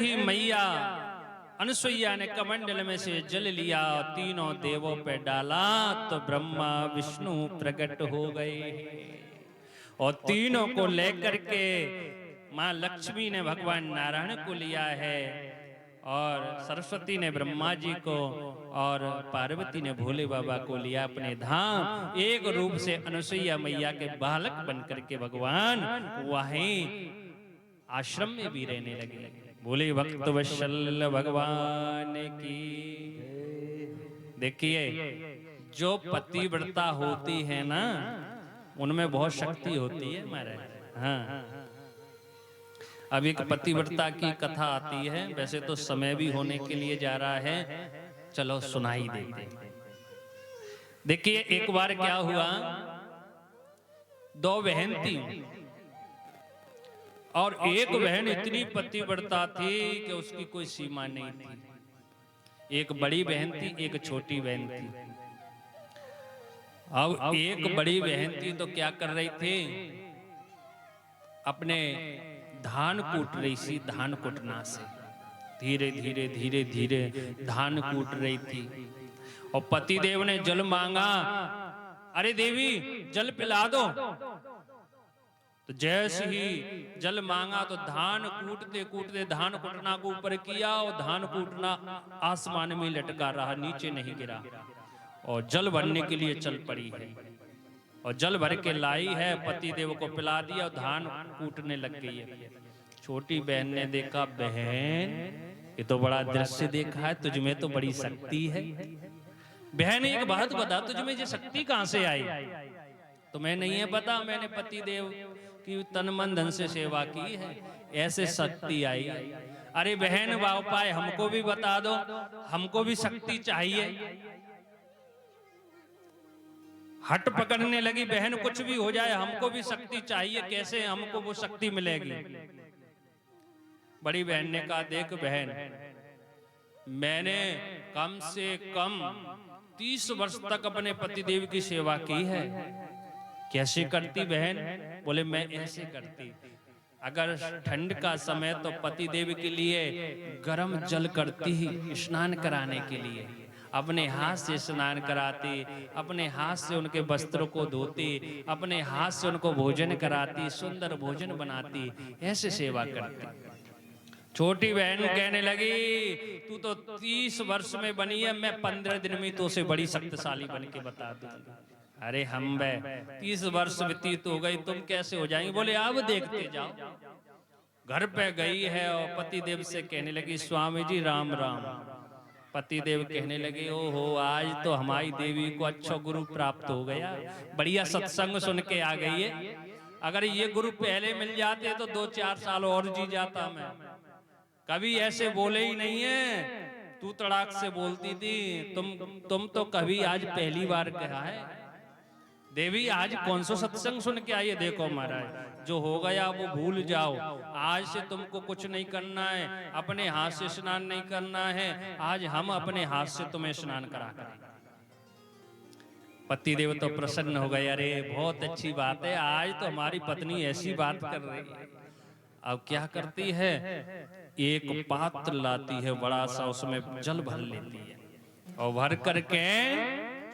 ही मैया अनुसुईया ने कमंडल में से जल लिया और तीनों देवों पे डाला तो ब्रह्मा विष्णु प्रकट हो गए और तीनों को लेकर के मां लक्ष्मी ने भगवान नारायण को लिया है और सरस्वती ने ब्रह्मा जी को और पार्वती ने भोले बाबा को लिया अपने धाम। एक रूप से अनुसुईया मैया के बालक बनकर के भगवान वहीं आश्रम में भी रहने लगे। बोले भक्त वत्सल भगवान की। देखिए जो पतिव्रता होती है ना उनमें बहुत शक्ति होती है महाराज। हाँ, अब एक पतिव्रता की कथा आती है, वैसे तो समय भी होने के लिए जा रहा है, चलो सुनाई देते। देखिए एक बार क्या हुआ, दो बहन थी और एक बहन इतनी पतिव्रता थी कि उसकी कोई सीमा नहीं थी। एक बड़ी बहन थी, एक छोटी बहन थी। अब एक बड़ी बहन थी तो क्या कर रही थी, अपने धान कूट रही थी, धान कूटना से धीरे धीरे धीरे धीरे धान कूट रही थी। और पतिदेव ने जल मांगा, अरे देवी जल पिला दो। तो जैसे ही जल मांगा तो धान कूटते कूटते धान कूटना को ऊपर किया और धान कूटना आसमान में लटका रहा, नीचे नहीं गिरा। और जल भरने के लिए चल पड़ी है और जल भर के लाई है, पति देव को पिला दिया और धान कूटने लग गई है। छोटी बहन ने देखा, बहन ये तो बड़ा दृश्य देखा है, तुझमें तो बड़ी शक्ति है। बहन एक बात बता, तुझमें ये शक्ति कहां से आई? तुम्हें नहीं है पता, मैंने पति देव की तन मन धन से सेवा की है, ऐसे शक्ति आई। अरे बहन उपाय हमको भी बता दो, हमको भी शक्ति चाहिए। हट पकड़ने लगी बहन, कुछ भी हो जाए हमको भी शक्ति चाहिए, कैसे हमको वो शक्ति मिलेगी? बड़ी बहन ने कहा, देख बहन, मैंने कम से कम 30 वर्ष तक अपने पतिदेव की सेवा की है। कैसे करती बहन? बोले मैं ऐसे करती, अगर ठंड का समय तो पतिदेव के लिए गर्म जल करती ही स्नान कराने के लिए, अपने हाथ से स्नान कराती, अपने हाथ से उनके वस्त्रों को धोती, अपने हाथ से उनको भोजन कराती, सुंदर भोजन बनाती, ऐसे सेवा करती। छोटी बहन कहने लगी, तू तो 30 वर्ष में बनी है, मैं 15 दिन में तो उसे बड़ी शक्तिशाली बन के बता दूंगी। अरे हम 30 वर्ष व्यतीत हो गई, तुम कैसे हो जाएंगे? बोले अब देखते जाओ। घर पे गई है और पतिदेव से कहने लगी, स्वामी जी राम राम। पतिदेव कहने लगे, ओहो आज तो हमारी देवी को अच्छा गुरु प्राप्त हो गया, बढ़िया सत्संग सुन के आ गई है। अगर ये गुरु पहले मिल जाते तो 2-4 साल और जी जाता मैं। कभी ऐसे बोले ही नहीं है, तू तड़ाक से बोलती थी, तुम तो कभी आज पहली बार कहा है। देवी आज कौन सा सत्संग सुन के आई? देखो महाराज, जो हो गया वो भूल जाओ, आज से तुमको कुछ नहीं करना है, अपने हाथ से स्नान नहीं करना है, आज हम अपने हाथ से तुम्हें स्नान करा करेंगे। पतिदेव तो प्रसन्न हो गए, अरे बहुत अच्छी बात है, आज तो हमारी पत्नी ऐसी बात कर रही है। अब क्या करती है, एक पात्र लाती है बड़ा सा, उसमें जल भर लेती है और भर करके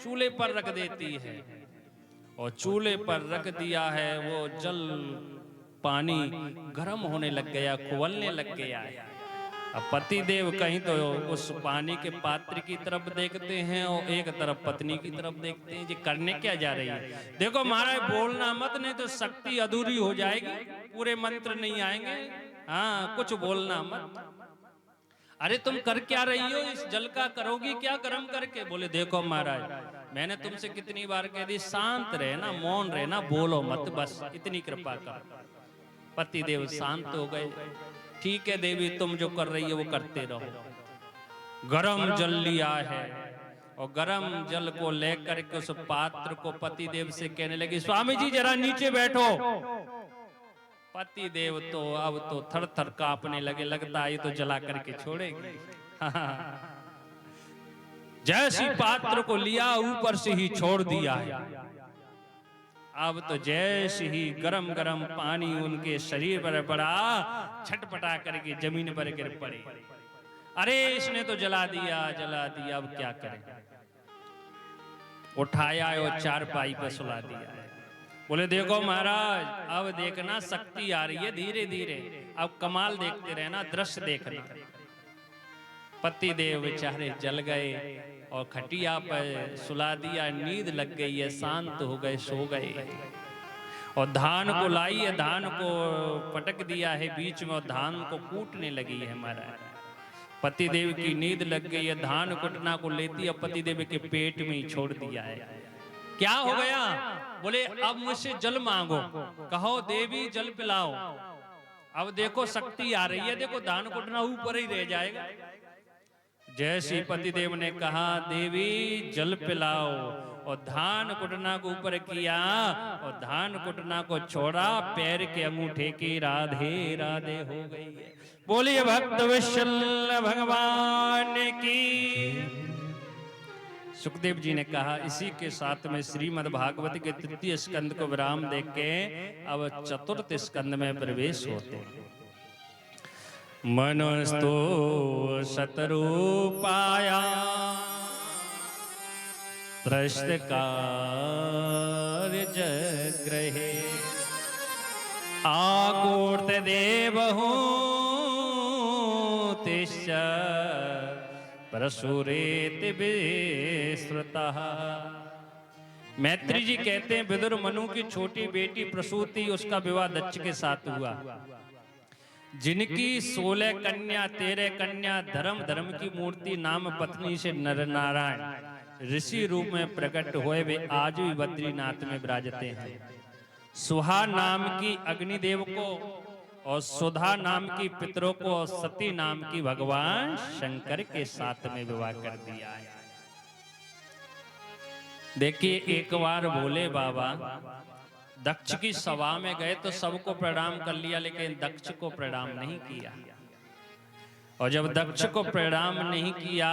चूल्हे पर रख देती है। और चूल्हे पर रख दिया है, वो जल पानी गर्म होने लग गया, खौलने लग गया है। अब पतिदेव कहीं तो उस पानी के पात्र की तरफ देखते हैं और एक तरफ पत्नी की तरफ देखते हैं, ये करने क्या जा रही है? देखो महाराज बोलना मत, नहीं तो शक्ति अधूरी हो जाएगी, पूरे मंत्र नहीं आएंगे। हाँ कुछ बोलना मत। अरे तुम कर क्या रही हो? इस जल का करोगी क्या गर्म करके? बोले देखो महाराज, मैंने तुमसे कितनी बार कह दी, शांत रहना, मौन रहना, बोलो मत, बस इतनी कृपा कर। पतिदेव शांत हो गए। ठीक है देवी, तुम जो कर रही है वो करते रहो। गरम जल लिया है और गरम जल को लेकर के उस पात्र को पतिदेव से कहने लगी, स्वामी जी जरा नीचे बैठो। पतिदेव तो अब तो थर थर कांपने लगे, लगता है तो जला करके छोड़ेगी। जैसी पात्र को लिया ऊपर से ही छोड़ दिया है। अब तो जैसे ही गरम गरम पानी उनके शरीर पर पड़ा, छटपटा करके जमीन पर गिर पड़े। अरे इसने तो जला दिया, अब क्या करें। उठाया और चारपाई पर सुला दिया। बोले देखो महाराज, अब देखना शक्ति आ रही है धीरे धीरे, अब कमाल देखते रहना, दृश्य देखना। पति देव बेचारे जल गए और खटिया पर सुला दिया, नींद लग गई है, शांत हो गए, सो गए। और धान को लाई है, धान को पटक दिया है बीच में, और धान को कूटने लगी है महाराज। पतिदेव की नींद लग गई है, धान कुटना को लेती है, पतिदेव के पेट में ही छोड़ दिया है। क्या हो गया? बोले अब मुझसे जल मांगो, कहो देवी जल पिलाओ। अब देखो शक्ति आ रही है, देखो धान कुटना ऊपर ही रह जाएगा। जैसे पतिदेव ने कहा देवी जल पिलाओ, और धान कुटना को ऊपर किया और धान कुटना को छोड़ा, पैर के अंगूठे की राधे राधे हो गई है। बोलिए भक्त वत्सल भगवान की। सुखदेव जी ने कहा इसी के साथ में श्रीमद् भागवत के 3 स्कंद को विराम देके अब 4 स्कंद में प्रवेश होते हैं। मनस्तु शतरूपाया प्रश्न कार्य जग्रहे, आकूर्त देवहूतिश्च प्रसूरेति विश्रुतः। मैत्री जी कहते हैं विदुर मनु की छोटी बेटी प्रसूति, उसका विवाह दक्ष के साथ हुआ। जिनकी 16 कन्या 13 कन्या धर्म की मूर्ति नाम पत्नी से नर नारायण ऋषि रूप में प्रकट हुए, वे आज भी बद्रीनाथ में विराजते हैं। सुहा नाम की अग्निदेव को और सुधा नाम की पितरों को और सती नाम की भगवान शंकर के साथ में विवाह कर दिया है। देखिए एक बार भोले बाबा दक्ष की सभा में गए तो सबको प्रणाम कर लिया, लेकिन दक्ष को प्रणाम नहीं किया। और जब दक्ष को प्रणाम नहीं किया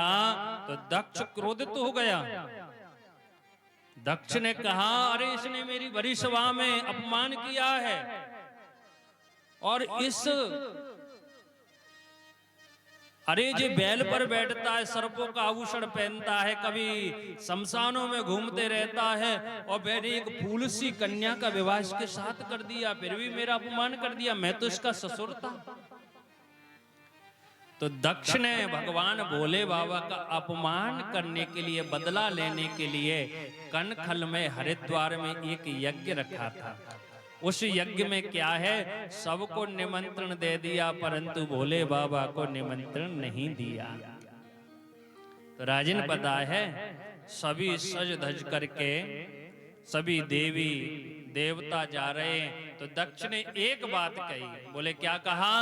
तो दक्ष क्रोधित हो गया। दक्ष ने कहा अरे इसने मेरी बड़ी सभा में अपमान किया है, और इस अरे जो बैल पर बैठता है, सर्पों का आभूषण पहनता है, कभी शमशानों में घूमते रहता है, और मैंने एक फूल सी कन्या का विवाह इसके साथ कर दिया, फिर भी मेरा अपमान कर दिया, मैं तो इसका ससुर था। तो दक्ष ने भगवान भोले बाबा का अपमान करने के लिए, बदला लेने के लिए कनखल में हरिद्वार में एक यज्ञ रखा था। उस यज्ञ में क्या है, सबको निमंत्रण दे दिया, परंतु भोले बाबा को निमंत्रण नहीं दिया। तो राजन पता है सभी सज धज करके सभी देवी देवता जा रहे हैं। तो दक्ष ने एक बात कही, बोले क्या कहा?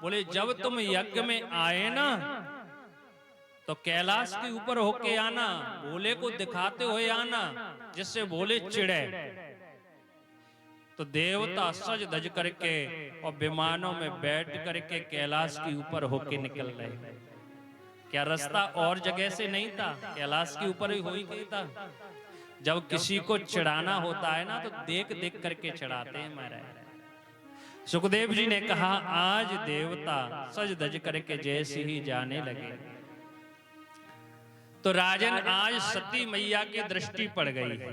बोले जब तुम यज्ञ में आए ना तो कैलाश के ऊपर होके आना, भोले को दिखाते हुए आना, जिससे भोले चिढ़े। तो देवता सज धज करके और विमानों में बैठ करके कैलाश के ऊपर होके निकल रहे। क्या रास्ता और जगह से नहीं था, कैलाश के ऊपर ही हो ही गई था। जब किसी को चिढ़ाना होता है ना तो देख देख करके चिढ़ाते हैं महाराज। सुखदेव जी ने कहा आज देवता सज धज करके जैसे ही जाने लगे तो राजन आज सती मैया की दृष्टि पड़ गई है।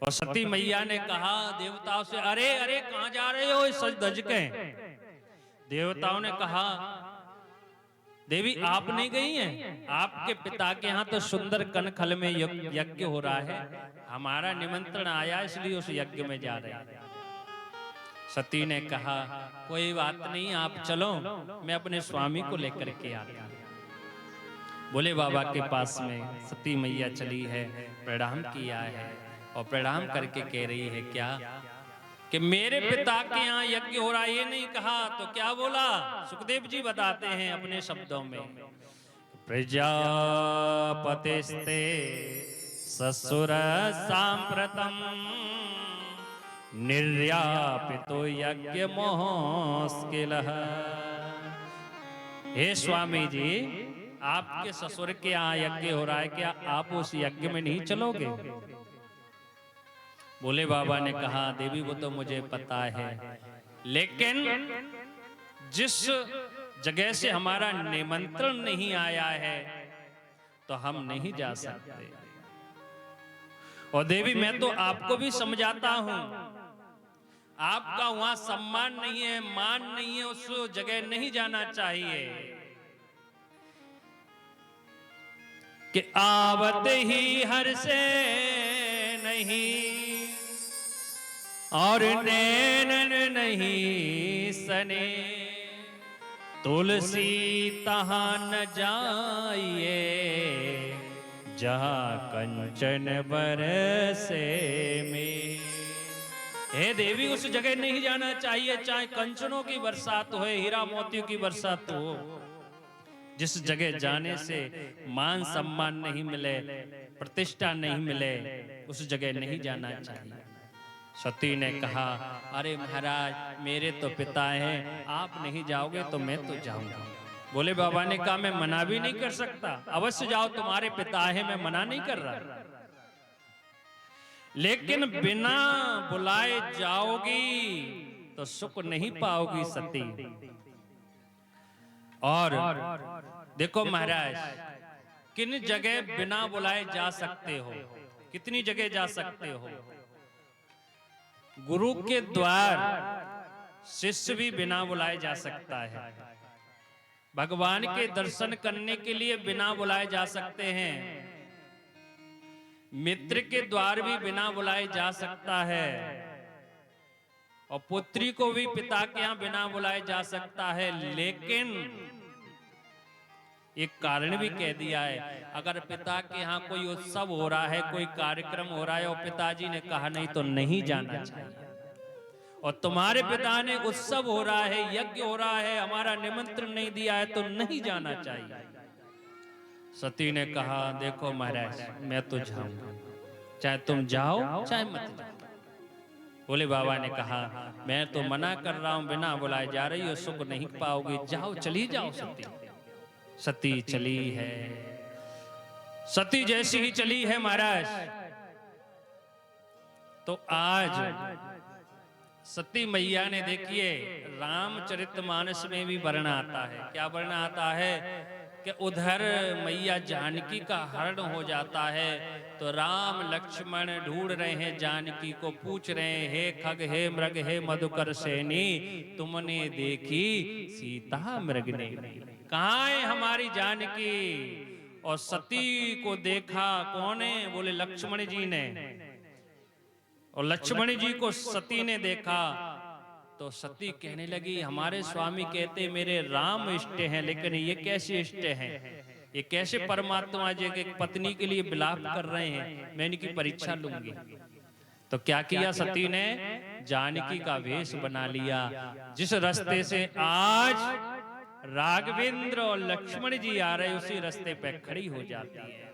और सती मैया ने कहा देवताओं से, अरे अरे कहां जा रहे हो सज धज के? देवताओं ने कहा देवी आप नहीं गई हैं, आपके पिता के यहाँ तो सुंदर कनखल में यज्ञ हो रहा है, हमारा निमंत्रण आया इसलिए उस यज्ञ में जा रहे हैं। सती ने कहा कोई बात नहीं, आप चलो, मैं अपने स्वामी को लेकर के आता हूं। भोले बाबा के पास में सती मैया चली है, प्रणाम किया है और प्रणाम करके कह रही है क्या कि मेरे पिता के यहाँ यज्ञ हो रहा है। ये नहीं कहा तो क्या बोला? सुखदेव जी बताते हैं अपने शब्दों में, प्रजापतिस्ते ससुर सांप्रतम निर्यापितो यज्ञ मोहस्किलः। हे स्वामी जी, आपके ससुर के यहाँ यज्ञ हो रहा है, क्या आप उस यज्ञ में नहीं चलोगे? भोले बाबा ने कहा देवी वो तो मुझे पता है, लेकिन जिस जगह से हमारा निमंत्रण नहीं आया है तो हम नहीं जा सकते। और देवी मैं तो आपको भी समझाता हूं, आपका वहां सम्मान नहीं है, मान नहीं है, उस जगह नहीं जाना चाहिए कि आवत ही हर से नहीं और नैनन नहीं सने, तुलसी तहां न जाइए जहां कंचन बरसे में। हे देवी उस जगह नहीं जाना चाहिए, चाहे कंचनों की बरसात हो, हीरा मोतियों की बरसात हो, जिस जगह जाने से मान सम्मान नहीं मिले, प्रतिष्ठा नहीं मिले, उस जगह नहीं जाना चाहिए। सती ने कहा अरे महाराज मेरे तो पिता हैं, आप नहीं जाओगे तो मैं तो जाऊंगा। भोले बाबा ने कहा मैं मना भी नहीं कर सकता, अवश्य जाओ, तुम्हारे पिता हैं, मैं मना नहीं कर रहा, लेकिन बिना बुलाए जाओगी तो सुख नहीं पाओगी सती। और देखो महाराज किन जगह बिना बुलाए जा सकते हो, कितनी जगह जा सकते हो। गुरु के द्वार शिष्य भी बिना बुलाए जा सकता है, भगवान के दर्शन करने के लिए बिना बुलाए जा सकते हैं, मित्र के द्वार भी बिना बुलाए जा सकता है, और पुत्री को भी पिता के यहाँ बिना बुलाए जा सकता है। लेकिन एक कारण भी कह दिया है, अगर पिता के यहाँ कोई उत्सव हो रहा है, कोई कार्यक्रम हो रहा है और पिताजी ने कहा नहीं तो नहीं जाना चाहिए, और तुम्हारे पिता ने उत्सव हो रहा है, यज्ञ हो रहा है, हमारा निमंत्रण नहीं दिया है तो नहीं जाना चाहिए। सती ने कहा देखो महाराज मैं तो जाऊंगा, चाहे तुम जाओ चाहे मत जाओ। भोले बाबा ने कहा मैं तो मना कर रहा हूं, बिना बुलाए जा रही हो, सुख नहीं पाओगी, जाओ, चली जाओ। सती सती चली है। सती जैसी ही चली है महाराज, तो आज सती मैया ने देखिए रामचरितमानस में भी वर्णन आता है। क्या वर्णन आता है कि उधर मैया जानकी का हरण हो जाता है, तो राम लक्ष्मण ढूंढ रहे हैं जानकी को, पूछ रहे हैं हे खग हे मृग हे मधुकर सेनी, तुमने देखी सीता मृग ने, कहाँ है हमारी जानकी। और सती को देखा कौन है, बोले लक्ष्मण जी ने, और लक्ष्मण जी को सती ने देखा तो सती कहने लगी हमारे स्वामी कहते मेरे राम इष्ट हैं, लेकिन ये कैसे इष्ट हैं, ये कैसे परमात्मा जी के पत्नी के लिए विलाप कर रहे हैं, मैं इनकी परीक्षा लूंगी। तो क्या किया सती ने, जानकी का वेश बना लिया। जिस रास्ते से आज राघवेंद्र और लक्ष्मण जी आ रहे उसी रास्ते पे खड़ी हो जाती है।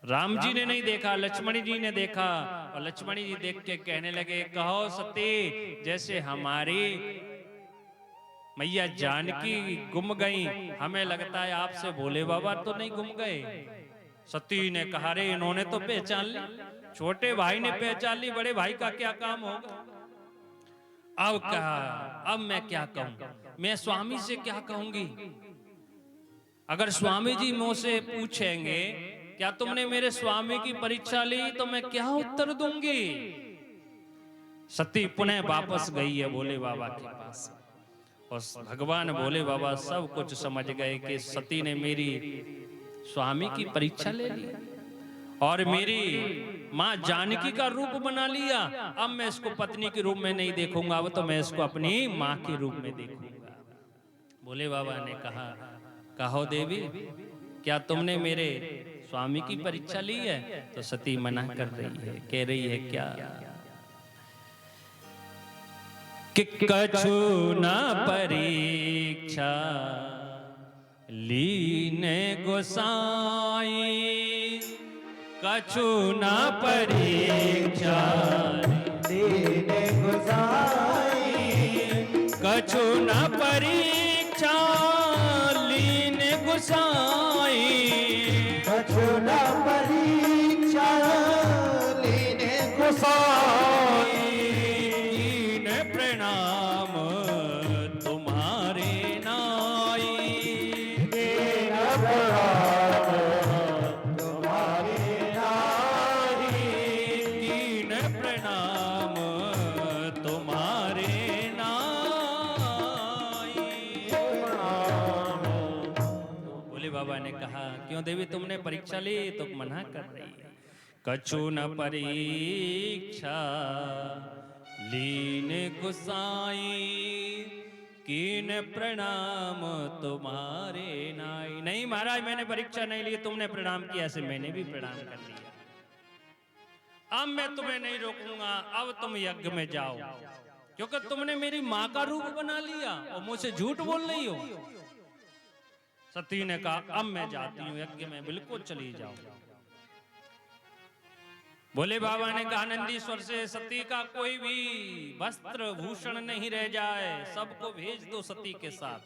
राम जी ने नहीं देखा, लक्ष्मण जी ने देखा, और लक्ष्मण जी देख के कहने लगे कहो सती जैसे हमारी मैया जानकी गुम गई, हमें लगता है आपसे भोले बाबा तो नहीं गुम गए। सती ने कहा रे इन्होंने तो पहचान ली, छोटे भाई ने पहचान ली, बड़े भाई का क्या काम होगा। अब कहा अब मैं क्या कहूं, मैं स्वामी से क्या कहूंगी, अगर स्वामी जी मुझसे पूछेंगे क्या तुमने मेरे स्वामी की परीक्षा ली, तो मैं क्या उत्तर दूंगी। सती पुनः वापस गई है भोले बाबा के पास, और भगवान भोले बाबा सब कुछ समझ गए कि सती ने मेरी स्वामी की परीक्षा ले ली और मेरी माँ जानकी का रूप बना लिया। अब मैं इसको पत्नी के रूप में नहीं देखूंगा, अब तो मैं इसको अपनी माँ के रूप में देखूंगा। भोले बाबा ने कहा कहो देवी क्या तुमने मेरे स्वामी की परीक्षा ली है। तो सती मना कर रही है, कह रही है क्या कि कछु न परीक्षा लीने गोसाई, कछु न परीक्षा लीने गोसाई, कछु न परीक्षा लीने गोसाई, कछु न परीक्षा लीने बाबा ने कहा, क्यों देवी तुमने परीक्षा ली? तो मना कर रही है। कछु न परीक्षा लीन गुसाई, कीन प्रणाम तुम्हारे नाई। नहीं महाराज, मैंने परीक्षा नहीं ली, तुमने प्रणाम किया, ऐसे मैंने भी प्रणाम कर लिया। अब मैं तुम्हें नहीं रोकूंगा, अब तुम यज्ञ में जाओ, क्योंकि तुमने मेरी माँ का रूप बना लिया और मुझसे झूठ बोल रही हो। सती ने कहा, अब मैं जाती हूँ यज्ञ में, बिल्कुल चली जाओ। बोले बाबा ने कहा, नंदीश्वर से सती का कोई भी वस्त्र भूषण नहीं रह जाए, सबको भेज दो सती के साथ।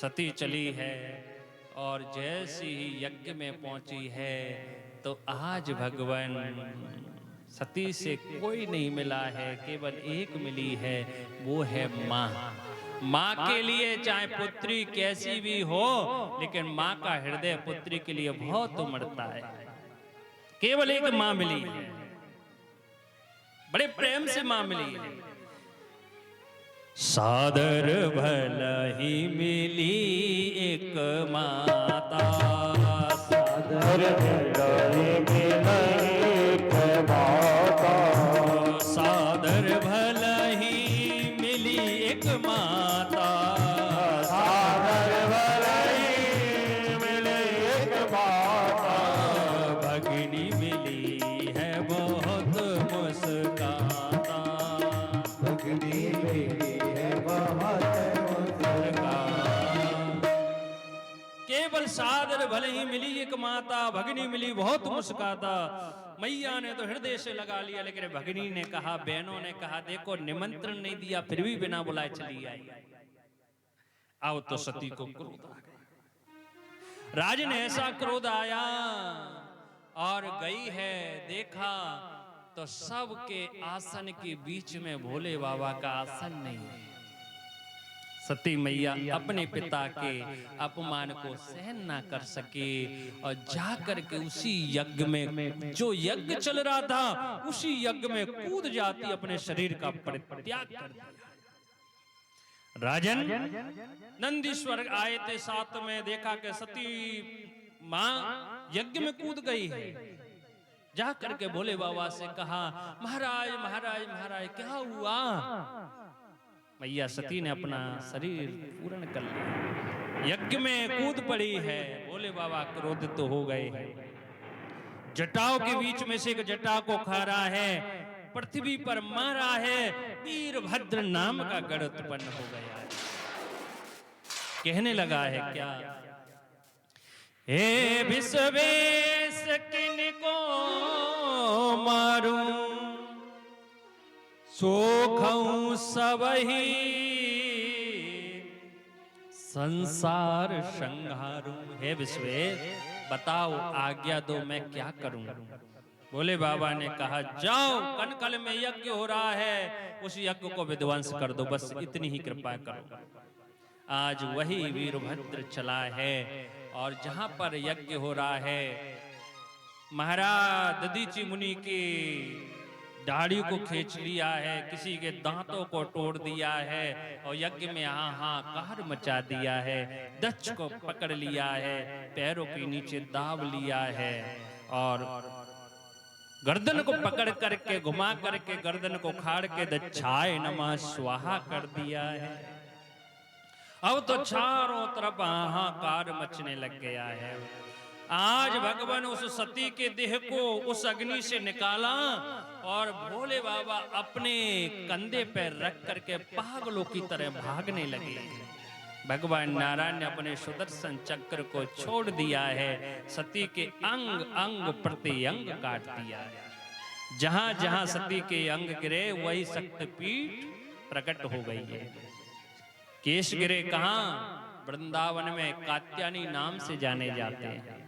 सती चली है और जैसी ही यज्ञ में पहुंची है तो आज भगवान सती से कोई नहीं मिला है, केवल एक मिली है, वो है माँ। माँ के लिए चाहे पुत्री कैसी भी हो, लेकिन माँ का हृदय पुत्री के लिए बहुत उमड़ता है। केवल एक माँ मिली है, बड़े प्रेम से माँ मिली है। सादर भला ही मिली एक माता, सादर भला ही मिली एक माता, सादर भला ही मिली एक माता, सादर भला ही मिली एक माता, भगिनी मिली है बहुत मुस्काता, भगिनी मिली है बहुत मुस्काता। केवल सादर भले ही मिली एक माता, भगिनी मिली बहुत मुस्काता। मैया ने तो हृदय से लगा लिया, लेकिन भगिनी ने कहा, बहनों ने कहा, देखो निमंत्रण नहीं दिया फिर भी बिना बुलाए चली आई। आओ तो सती को क्रोध आ गया। राजन ऐसा क्रोध आया और गई है, देखा तो सबके आसन के बीच में भोले बाबा का आसन नहीं है। सती मैया अपने पिता के अपमान को सहन ना कर सके और जाकर के उसी यज्ञ में, जो यज्ञ चल रहा था, उसी यज्ञ में कूद जाती, अपने शरीर का परित्याग कर दिया। राजन नंदीश्वर आए थे साथ में, देखा कि सती मां यज्ञ में कूद गई है। जा करके भोले बाबा से कहा, महाराज महाराज महाराज क्या हुआ? मैया सती ने अपना शरीर पूर्ण कर लिया, यज्ञ में कूद पड़ी है। भोले बाबा क्रोधित तो हो गए हैं। जटाओं के बीच में से एक जटा को खा रहा है, पृथ्वी पर मारा है, वीरभद्र नाम का गढ़ उत्पन्न हो गया है। कहने लगा है क्या, हे विश्वेश किनको मारूं, सोखऊं सबही संसार संहारूं। हे विश्वेश बताओ, आज्ञा दो, मैं क्या करूं? भोले बाबा ने कहा, जाओ कनकल में यज्ञ हो रहा है, उस यज्ञ को विध्वंस कर दो, बस इतनी ही कृपा करो। आज वही वीरभद्र चला है और जहां पर यज्ञ हो रहा है, महाराज दधीचि मुनि की दाढ़ी को खींच लिया है, किसी के दांतों को तोड़ दिया है और यज्ञ में हाहाकार मचा दिया है। दक्ष को पकड़ लिया है, पैरों के नीचे दाब लिया है और गर्दन को पकड़ करके घुमा करके गर्दन को खाड़ के दच्छाए नमः स्वाहा कर दिया है। अब तो चारों तरफ हाहाकार मचने लग गया है। आज भगवान उस सती के देह को उस अग्नि से निकाला और भोले बाबा अपने कंधे पर रख करके पागलों की तरह भागने लगे। भगवान नारायण ने अपने सुदर्शन चक्र को छोड़ दिया है, सती के अंग अंग प्रति अंग काट दिया है। जहां जहां सती के अंग गिरे वही शक्तिपीठ प्रकट हो गई है। केश गिरे कहां? वृंदावन में कात्यायनी नाम से जाने जाते हैं।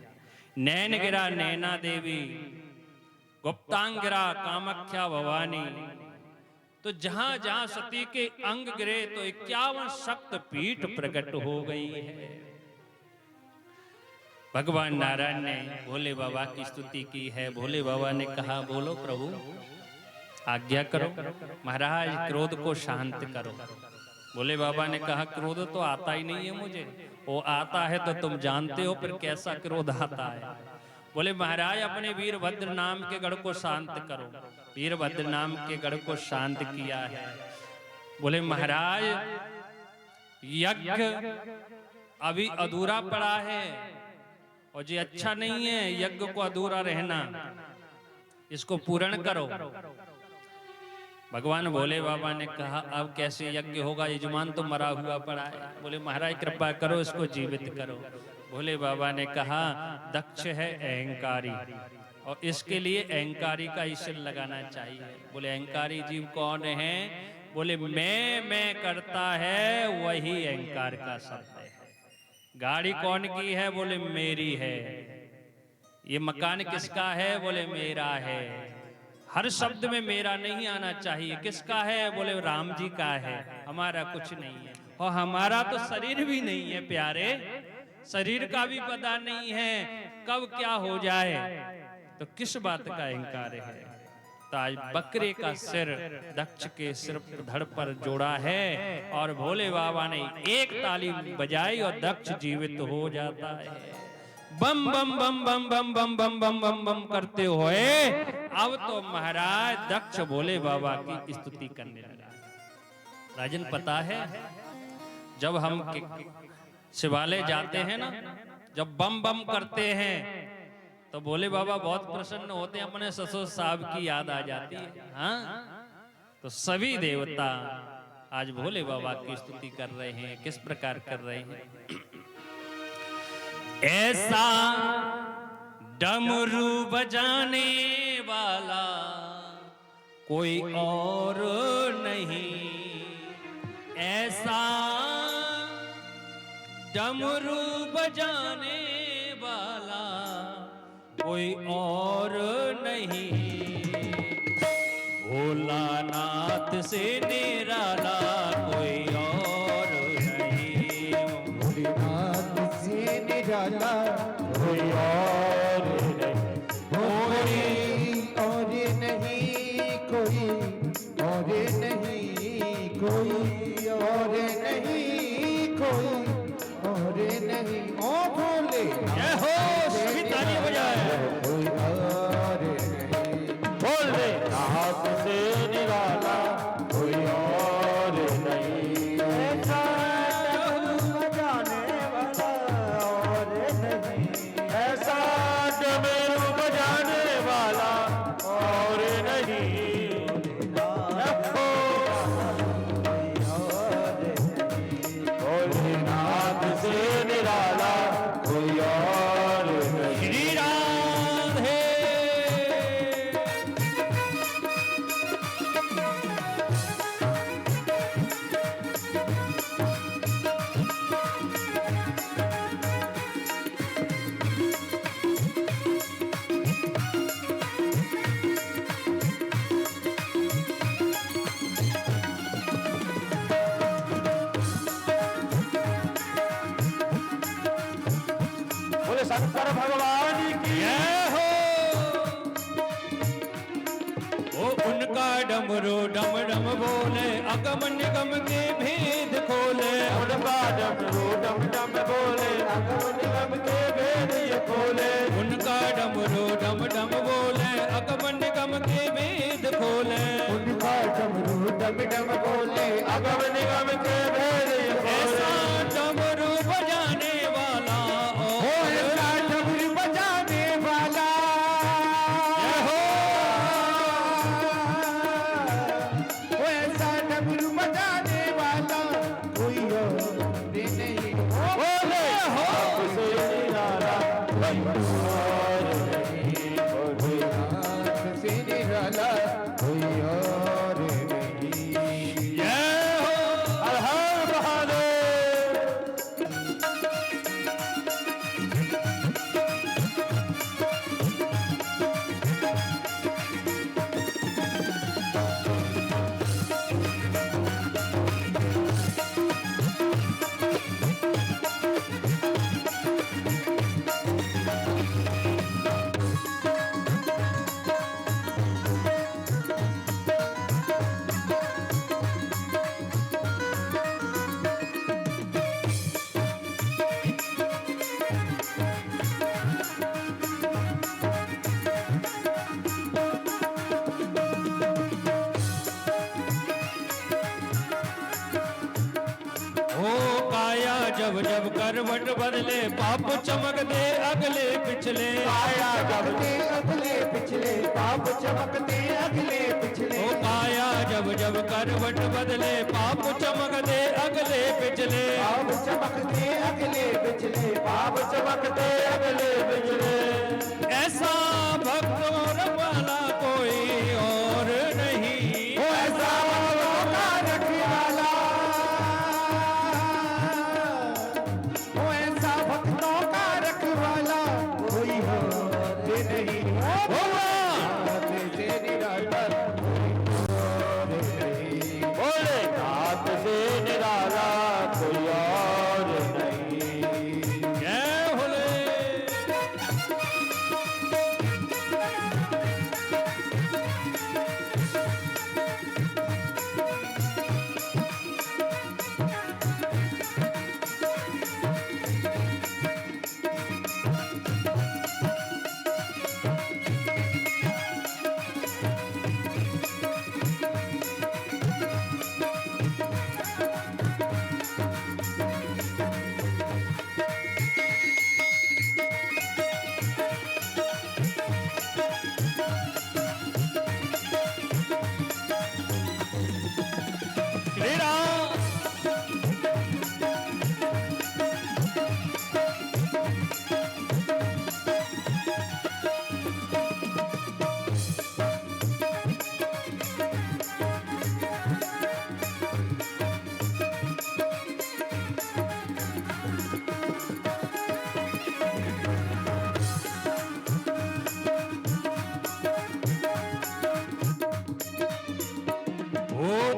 नैन गिरा नैना देवी, गुप्तांग गिरा कामाख्या भवानी। तो जहां जहां सती के अंग गिरे तो 51 शक्तिपीठ प्रकट हो गई है। भगवान नारायण ने भोले बाबा की स्तुति की है। भोले बाबा ने कहा, बोलो प्रभु आज्ञा करो, महाराज क्रोध को शांत करो। भोले बाबा ने कहा, क्रोध तो आता ही नहीं है मुझे। वो आता है तो तुम जानते हो, फिर कैसा क्रोध आता है। बोले महाराज अपने वीरभद्र नाम के गढ़ को शांत करो। वीरभद्र नाम के गढ़ को शांत किया है। बोले महाराज यज्ञ अभी अधूरा पड़ा है और ये अच्छा नहीं है यज्ञ को अधूरा रहना, इसको पूर्ण करो। भगवान भोले बाबा ने कहा, अब कैसे यज्ञ होगा, यजमान तो मरा हुआ पड़ा है। बोले महाराज कृपा करो, इसको जीवित करो। भोले बाबा ने कहा, दक्ष है अहंकारी और इसके लिए अहंकारी का ईश्वर लगाना चाहिए। बोले अहंकारी जीव कौन है? बोले मैं करता है, वही अहंकार का शब्द है। गाड़ी कौन की है? बोले मेरी है। ये मकान किसका है? बोले मेरा है। हर शब्द में मेरा नहीं आना चाहिए। किसका है? बोले राम जी का है, हमारा कुछ नहीं है। और हमारा तो शरीर भी नहीं है प्यारे, शरीर का भी पता नहीं है कब क्या हो जाए, तो किस बात का अहंकार है? तो आज बकरे का सिर दक्ष के सिर धड़ पर जोड़ा है और भोले बाबा ने एक ताली बजाई और दक्ष जीवित हो जाता है। बम बम बम बम बम बम बम बम बम बम करते हुए अब तो महाराज दक्ष भोले बाबा की स्तुति करने लगा। राजन पता है जब हम शिवालय जाते हैं ना, जब बम बम करते हैं तो भोले बाबा बहुत प्रसन्न होते हैं, अपने ससुर साहब की याद आ जाती है। हाँ, तो सभी देवता आज भोले बाबा की स्तुति कर रहे हैं। किस प्रकार कर रहे हैं? ऐसा डमरू बजाने वाला कोई और नहीं, ऐसा डमरू बजाने वाला कोई और नहीं, भोलानाथ से निराला कोई और नहीं, भोलेनाथ से निराला कोई और नहीं, कोई और नहीं, कोई और नहीं, कोई और नहीं, कोई और नहीं। ओ भोले जय हो, सभी तालियां बजाए। कोई और नहीं, भोले नाथ से निराला कोई और नहीं, ऐसा डमरू बजाने वाला और नहीं, ऐसा डमरू बजाने वाला और नहीं, भोलेनाथ से निराला कोई और नहीं। श्री राधे। शंकर भगवान की जय हो। ओ उनका डमरू डम डम बोले, अगम निगम के भेद खोले, उनका डमरू डम डम बोले, अगम निगम के भेद ये खोले, उनका डमरू डम डम बोले, अगम निगम के भेद खोले, उनका डमरू डम डम बोले, अगम निगम के भेद ये खोले। ऐसा डमरू बजाने वाला जब करवट बदले पाप चमक दे अगले पिछले। काया जब दे अगले पिछले पाप चमकते अगले पिछले। ओ काया जब जब करवट बदले पाप चमक दे अगले पिछले। पाप चमकते अगले पिछले पाप चमकते अगले पिछले। ऐसा भक्त और वाला कोई और नहीं। वो ऐसा भक्तों का रखवाला, वो ऐसा भक्तों का रखवाला कोई और नहीं। से निराला बोले नाथ से निराला कोई और नहीं। जय भोले। श्री राम।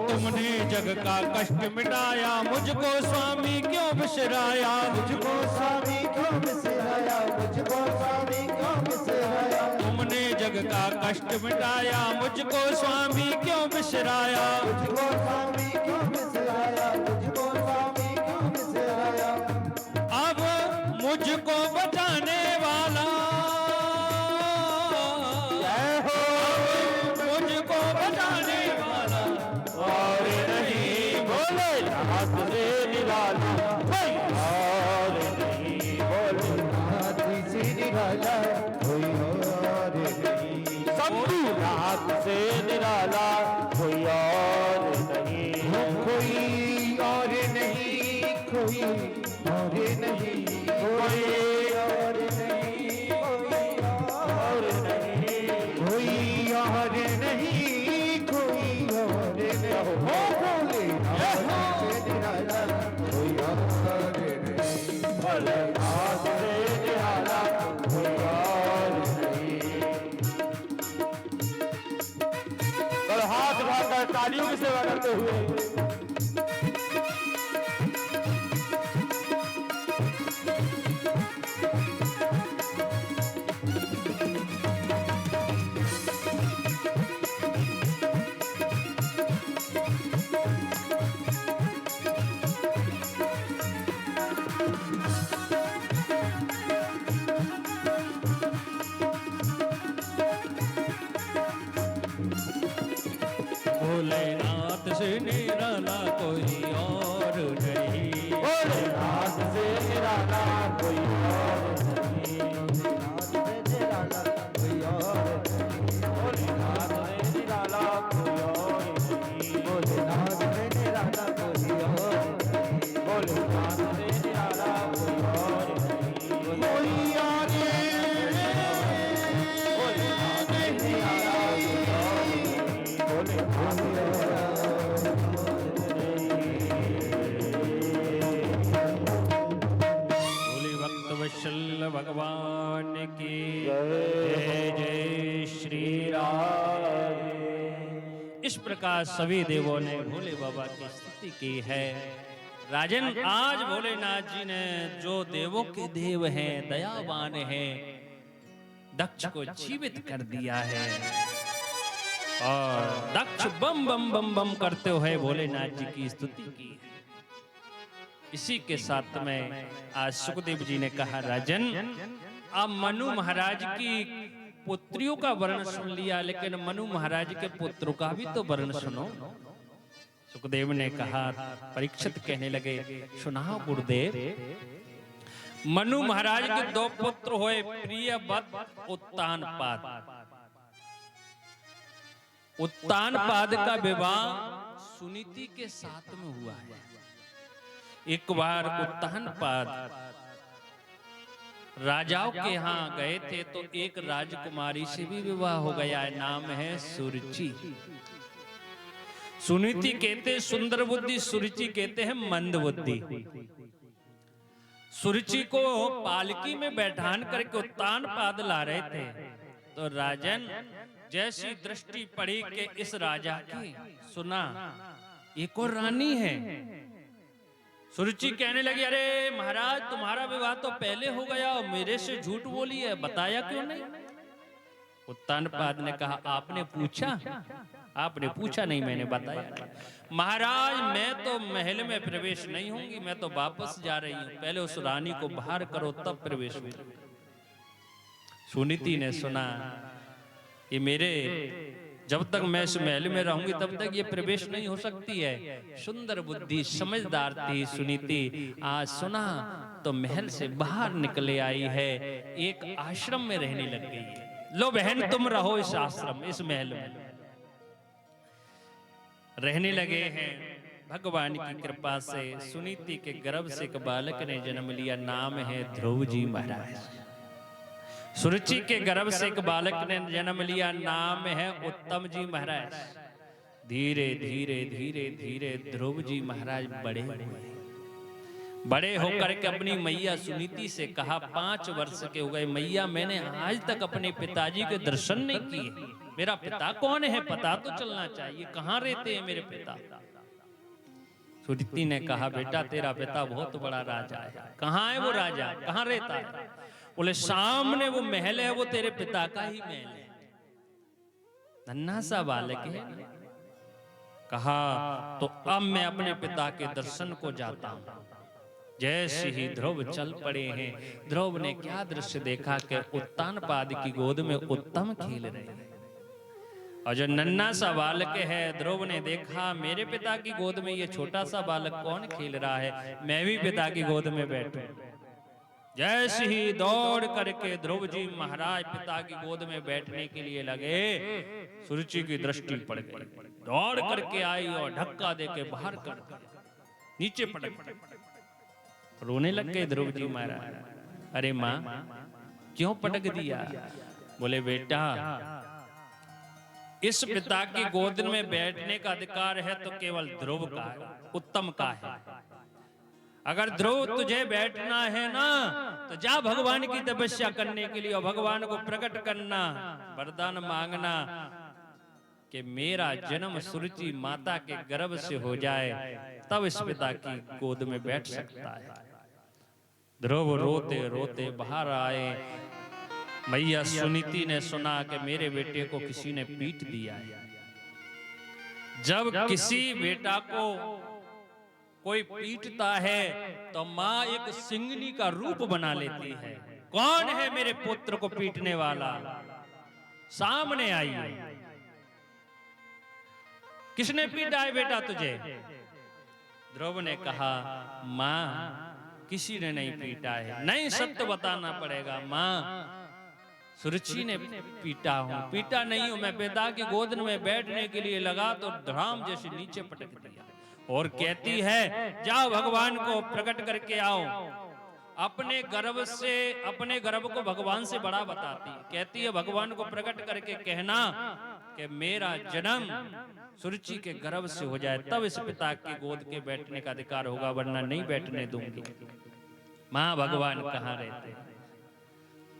तुमने जग का कष्ट मिटाया मुझको स्वामी क्यों बिसराया। मुझको स्वामी क्यों बिसराया, मुझको स्वामी क्यों बिसराया। तुमने जग का कष्ट मिटाया मुझको स्वामी क्यों बिसराया। मुझको स्वामी क्यों बिसराया, मुझको स्वामी क्यों बिसराया। अब मुझको बचाने वाला मुझको बचाने वाला और नहीं। बोले नाथ से निराला कोई और नहीं। बोले नाथ से निराला कोई और नहीं। शंभु नाथ से निराला कोई और नहीं। कोई और नहीं, कोई और नहीं, कोई और नहीं, कोई और नहीं, कोई और नहीं। हो बोले नाथ से निराला कोई और नहीं। बोले नाथ से निराला कोई और नहीं। और हाथ उठाकर तालियों की सेवा करते हुए भोलेनाथ से निराला कोई और नहीं। भोलेनाथ से निराला कोई और नहीं। भोलेनाथ से निराला कोई और नहीं। भोलेनाथ से निराला कोई और नहीं। भोलेनाथ से निराला कोई और नहीं। भोलेनाथ से निराला कोई और नहीं। कोई और नहीं। भोलेनाथ से निराला कोई और नहीं। भोलेनाथ वत्सल भगवान की जय। जय श्री राम। इस प्रकार सभी देवों ने भोले बाबा की स्तुति की है। राजन, आज भोलेनाथ जी ने जो देवों के देव हैं, दयावान हैं, दक्ष को जीवित कर दिया है। और दक्ष बम बम बम बम करते हुए भोलेनाथ जी की स्तुति की। इसी के साथ में आज सुखदेव जी ने कहा, राजन आप मनु महाराज की पुत्रियों का वर्णन सुन लिया, लेकिन मनु महाराज के पुत्रों का भी तो वर्णन सुनो। सुखदेव ने कहा, परीक्षित कहने लगे, सुनाओ गुरुदेव। मनु महाराज के 2 पुत्र हुए, प्रियव्रत उत्तानपाद। उत्तानपाद का विवाह सुनीति के साथ में हुआ है। एक बार उत्तानपाद राजाओं के यहाँ गए थे तो एक राजकुमारी से भी विवाह हो गया है, नाम है सुरुचि। सुनीति कहते सुंदर बुद्धि, सुरुचि कहते हैं मंद बुद्धि। सुरुचि को पालकी में बैठान करके उत्तानपाद ला रहे थे तो राजन जैसी दृष्टि पड़ी कि इस राजा की, सुना एक और रानी है। सुरुचि कहने लगी, अरे महाराज तुम्हारा विवाह तो पहले हो गया और मेरे से झूठ बोली है, बताया क्यों नहीं? उत्तानपाद ने कहा, आपने पूछा? आपने पूछा नहीं, मैंने बताया नहीं। महाराज मैं तो महल में प्रवेश नहीं होंगी, मैं तो वापस जा रही हूं, पहले उस रानी को बाहर करो तब प्रवेश होगा। सुनीति ने सुना, ये मेरे जब तक मैं इस महल में रहूंगी तब तक ये प्रवेश नहीं हो सकती है। सुंदर बुद्धि समझदार थी सुनीति, आज सुना तो महल से बाहर निकले आई है, एक आश्रम में रहने लग गई है। लो बहन तुम रहो इस आश्रम, इस महल में रहने लगे हैं। भगवान की कृपा से सुनीति के गर्भ से एक बालक ने जन्म लिया, नाम है ध्रुव जी महाराज। सुरुचि के गर्भ से एक बालक ने जन्म लिया, नाम है उत्तम जी महाराज। धीरे धीरे धीरे धीरे ध्रुव जी महाराज बड़े हुए। बड़े होकर के अपनी मैया सुनीति से कहा, 5 वर्ष के हो गए मैया, मैंने आज तक अपने पिताजी के दर्शन नहीं किए। मेरा पिता कौन है पता तो चलना चाहिए, कहाँ रहते हैं मेरे पिता? सुनीति ने कहा, बेटा तेरा पिता बहुत बड़ा राजा है। कहाँ है वो राजा, कहाँ रहता है? बोले सामने वो महल है, वो तेरे पिता का ही महल है। नन्हा सा बालक है। कहा तो अब मैं अपने पिता के दर्शन को जाता हूं। जैसे ही ध्रुव चल पड़े हैं, ध्रुव ने क्या दृश्य देखा कि उत्तानपाद की गोद में उत्तम खेल रहे हैं। और जो नन्हा सा बालक है, ध्रुव ने देखा मेरे पिता की गोद में ये छोटा सा बालक कौन खेल रहा है, मैं भी पिता की गोद में बैठूं। जैसे ही दौड़ करके ध्रुव जी महाराज पिता की गोद में बैठने के लिए लगे, सुरुचि की दृष्टि पड़ गई। दौड़ करके आई और धक्का देके बाहर कर नीचे पटक रोने लग गए ध्रुव जी महाराज। अरे माँ क्यों पटक दिया? बोले बेटा इस पिता की गोद में बैठने का अधिकार है तो केवल ध्रुव का है, उत्तम का है। अगर ध्रुव तुझे बैठना है ना तो जा भगवान की तपस्या करने के लिए और भगवान को प्रकट करना, वरदान मांगना कि मेरा जन्म सुरुचि माता के गर्भ से हो जाए, तब इस पिता की गोद में बैठ सकता है। ध्रुव रोते रोते बाहर आए। मैया सुनीति ने सुना कि मेरे बेटे को किसी ने पीट दिया है। जब किसी बेटा को कोई पीटता है तो माँ एक सिंगनी का रूप बना लेती है। कौन है मेरे पुत्र को पीटने वाला? सामने आइए। किसने पीटा है बेटा तुझे? ध्रुव ने कहा माँ किसी ने नहीं पीटा है। नहीं सत्य बताना पड़ेगा माँ, सुरुचि ने पीटा हूं। पीटा नहीं हूं, मैं पिता की गोद में बैठने के लिए लगा तो धड़ाम जैसे नीचे पटक दिया। और कहती है जाओ भगवान को प्रकट करके आओ। अपने गर्भ से, अपने गर्भ को भगवान से बड़ा बताती। कहती है भगवान को प्रकट करके कहना कि मेरा जन्म सुरुचि के गर्भ से हो जाए, तब इस पिता की गोद के बैठने का अधिकार होगा, वरना नहीं बैठने दूंगी। माँ भगवान कहाँ रहते?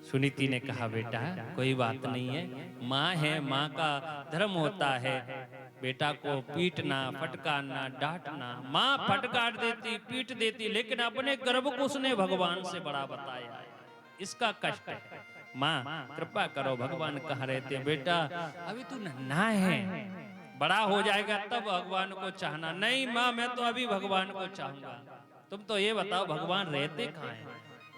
सुनीति ने कहा बेटा कोई बात नहीं है, माँ है, माँ का धर्म होता है बेटा को पीटना, फटकारना, डांटना। माँ फटकार देती, पीट देती, लेकिन अपने गर्भ को उसने भगवान से बड़ा बताया। इसका कष्ट है। माँ कृपा करो, भगवान कहाँ रहते हैं? बेटा अभी तू नन्हा है, बड़ा हो जाएगा तब भगवान को चाहना। नहीं माँ मैं तो अभी भगवान को चाहूंगा। तुम तो ये बताओ भगवान रहते कहाँ हैं?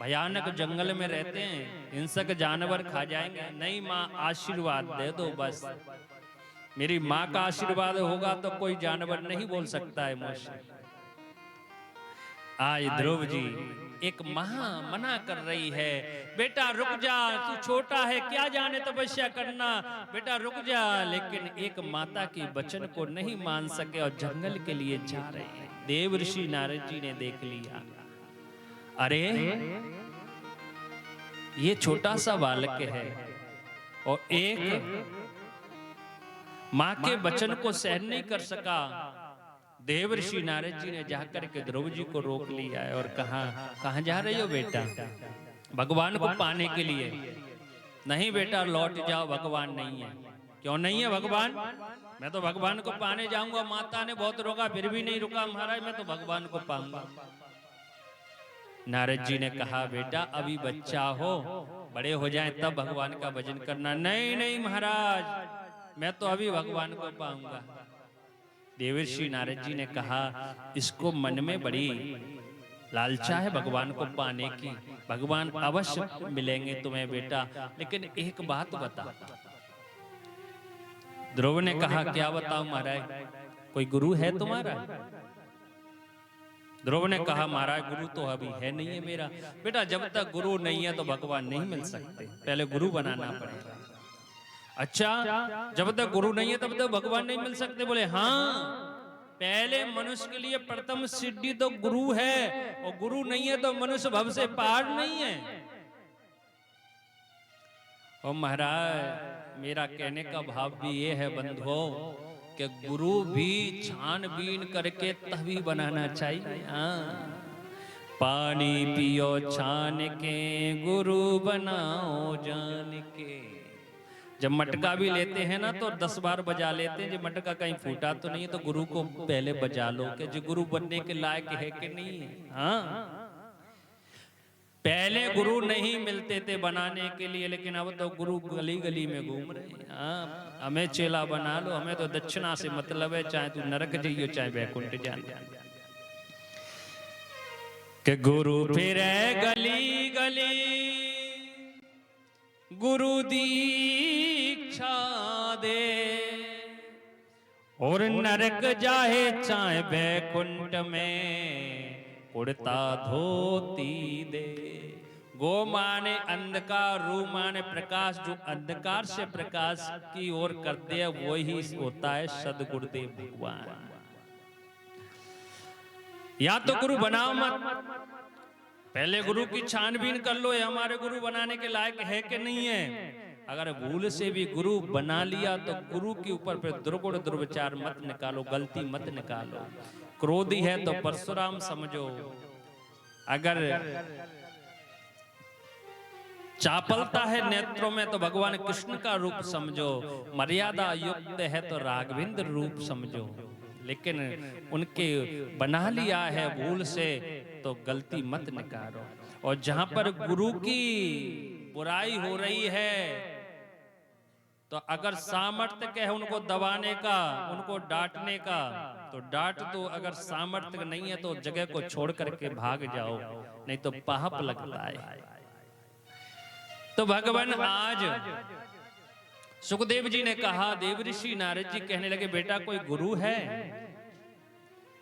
भयानक जंगल में रहते हैं, हिंसक जानवर खा जाएंगे। नहीं माँ आशीर्वाद दे दो बस। मेरी माँ का आशीर्वाद होगा तो कोई जानवर नहीं बोल सकता है मुझसे। आज ध्रुव जी एक माँ मना कर रही है, बेटा रुक जा, तू छोटा है, क्या जाने तपस्या करना, बेटा रुक जा। लेकिन एक माता की वचन को नहीं मान सके और जंगल के लिए जा रहे हैं। देव ऋषि नारद जी ने देख लिया, अरे ये छोटा सा बालक है और एक माँ के वचन को सहन नहीं कर सका। देव ऋषि नारद जी ने जाकर के ध्रुव जी को रोक लिया है और कहा, कहाँ जा रहे हो बेटा? भगवान को पाने के लिए? नहीं बेटा लौट जाओ, भगवान नहीं है। क्यों नहीं है भगवान? मैं तो भगवान को पाने जाऊंगा। माता ने बहुत रोका फिर भी नहीं रुका महाराज, मैं तो भगवान को पाऊंगा। नारद जी ने कहा, बेटा अभी बच्चा हो, बड़े हो जाएं तब भगवान का भजन करना। नहीं नहीं महाराज, मैं तो अभी भगवान को पाऊंगा। देवर्षि नारद जी ने कहा, इसको मन में बड़ी लालसा है भगवान को पाने की, भगवान अवश्य मिलेंगे तुम्हें बेटा, लेकिन एक बात बता। ध्रुव ने कहा, क्या बताऊं महाराज, कोई गुरु है तुम्हारा? ध्रुव ने कहा, महाराज गुरु तो अभी है नहीं है मेरा। बेटा जब तक गुरु नहीं है तो भगवान नहीं मिल सकते, पहले गुरु बनाना पड़ेगा। अच्छा, जब तक गुरु नहीं है तब तक भगवान नहीं मिल सकते? बोले हाँ, पहले मनुष्य के लिए प्रथम सिद्धि तो गुरु है, और गुरु नहीं है तो मनुष्य भव से पार नहीं है। और महाराज मेरा कहने का भाव भी ये है बंधुओं, कि गुरु भी छानबीन करके तभी बनाना चाहिए। हाँ, पानी पियो छान के, गुरु बनाओ जान के। जब मटका भी लेते हैं ना तो 10 बार बजा लेते हैं, जब मटका कहीं फूटा तो नहीं है तो गुरु को पहले बजा लो कि जो गुरु बनने के लायक है कि नहीं है। हाँ, पहले गुरु नहीं मिलते थे बनाने के लिए, लेकिन अब तो गुरु गली गली में घूम रहे हैं। हाँ, हमें चेला बना लो, हमें तो दक्षिणा से मतलब है, चाहे तू नरक जाइयो चाहे वैकुंठ जाना। कि गुरु फिरे गली गली, गुरु दीक्षा दे, और नरक जाए चाहे वैकुंठ में, उड़ता धोती दे। गो माने अंधकार, रू माने प्रकाश, जो अंधकार से प्रकाश की ओर करते हैं वही होता है सदगुरुदेव भगवान। या तो गुरु बनाओ मत, पहले गुरु की छानबीन कर लो, ये हमारे गुरु बनाने के लायक है कि नहीं है। अगर भूल से भी गुरु बना लिया तो गुरु के ऊपर फिर दुर्गुण दुर्विचार मत निकालो, गलती मत निकालो। क्रोधी है तो परशुराम समझो, अगर चापलता है नेत्रों में तो भगवान कृष्ण का रूप समझो, मर्यादा युक्त है तो राघवेंद्र रूप समझो। लेकिन उनके बना लिया है भूल से तो गलती मत निकालो। और जहां पर गुरु की बुराई हो रही है तो अगर सामर्थ्य है उनको दबाने का, उनको डांटने का, तो डांट दो। अगर सामर्थ्य नहीं है तो जगह को छोड़ करके भाग जाओ, नहीं तो पाप लगता है। तो भगवान आज सुखदेव जी ने कहा, देवऋषि नारद जी कहने लगे, बेटा कोई गुरु है?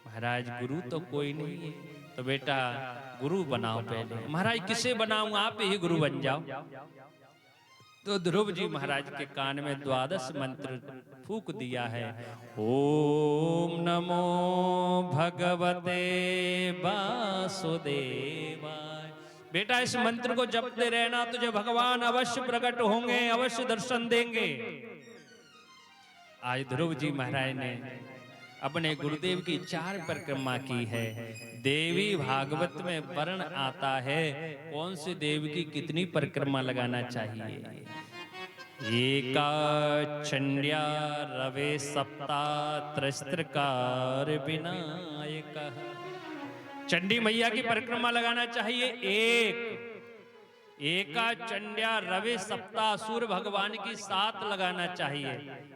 महाराज गुरु तो कोई नहीं है। तो बेटा गुरु बनाओ पहले। महाराज किसे बनाऊं? आप ही गुरु बन जाओ। तो ध्रुव जी महाराज के कान में 12 मंत्र फूक दिया है। ओम नमो भगवते वासुदेवाय। बेटा इस मंत्र को जपते रहना, तुझे भगवान अवश्य प्रकट होंगे, अवश्य दर्शन देंगे। आज ध्रुव जी महाराज ने अपने गुरुदेव की 4 परिक्रमा की है। देवी भागवत में वर्ण आता है कौन से देव की कितनी परिक्रमा लगाना चाहिए। एका चंड्या रवे सप्ता त्रस्त्रकार विनायक। चंडी मैया की परिक्रमा लगाना चाहिए एका चंड्या रवे सप्ता। सूर्य भगवान की 7 लगाना चाहिए।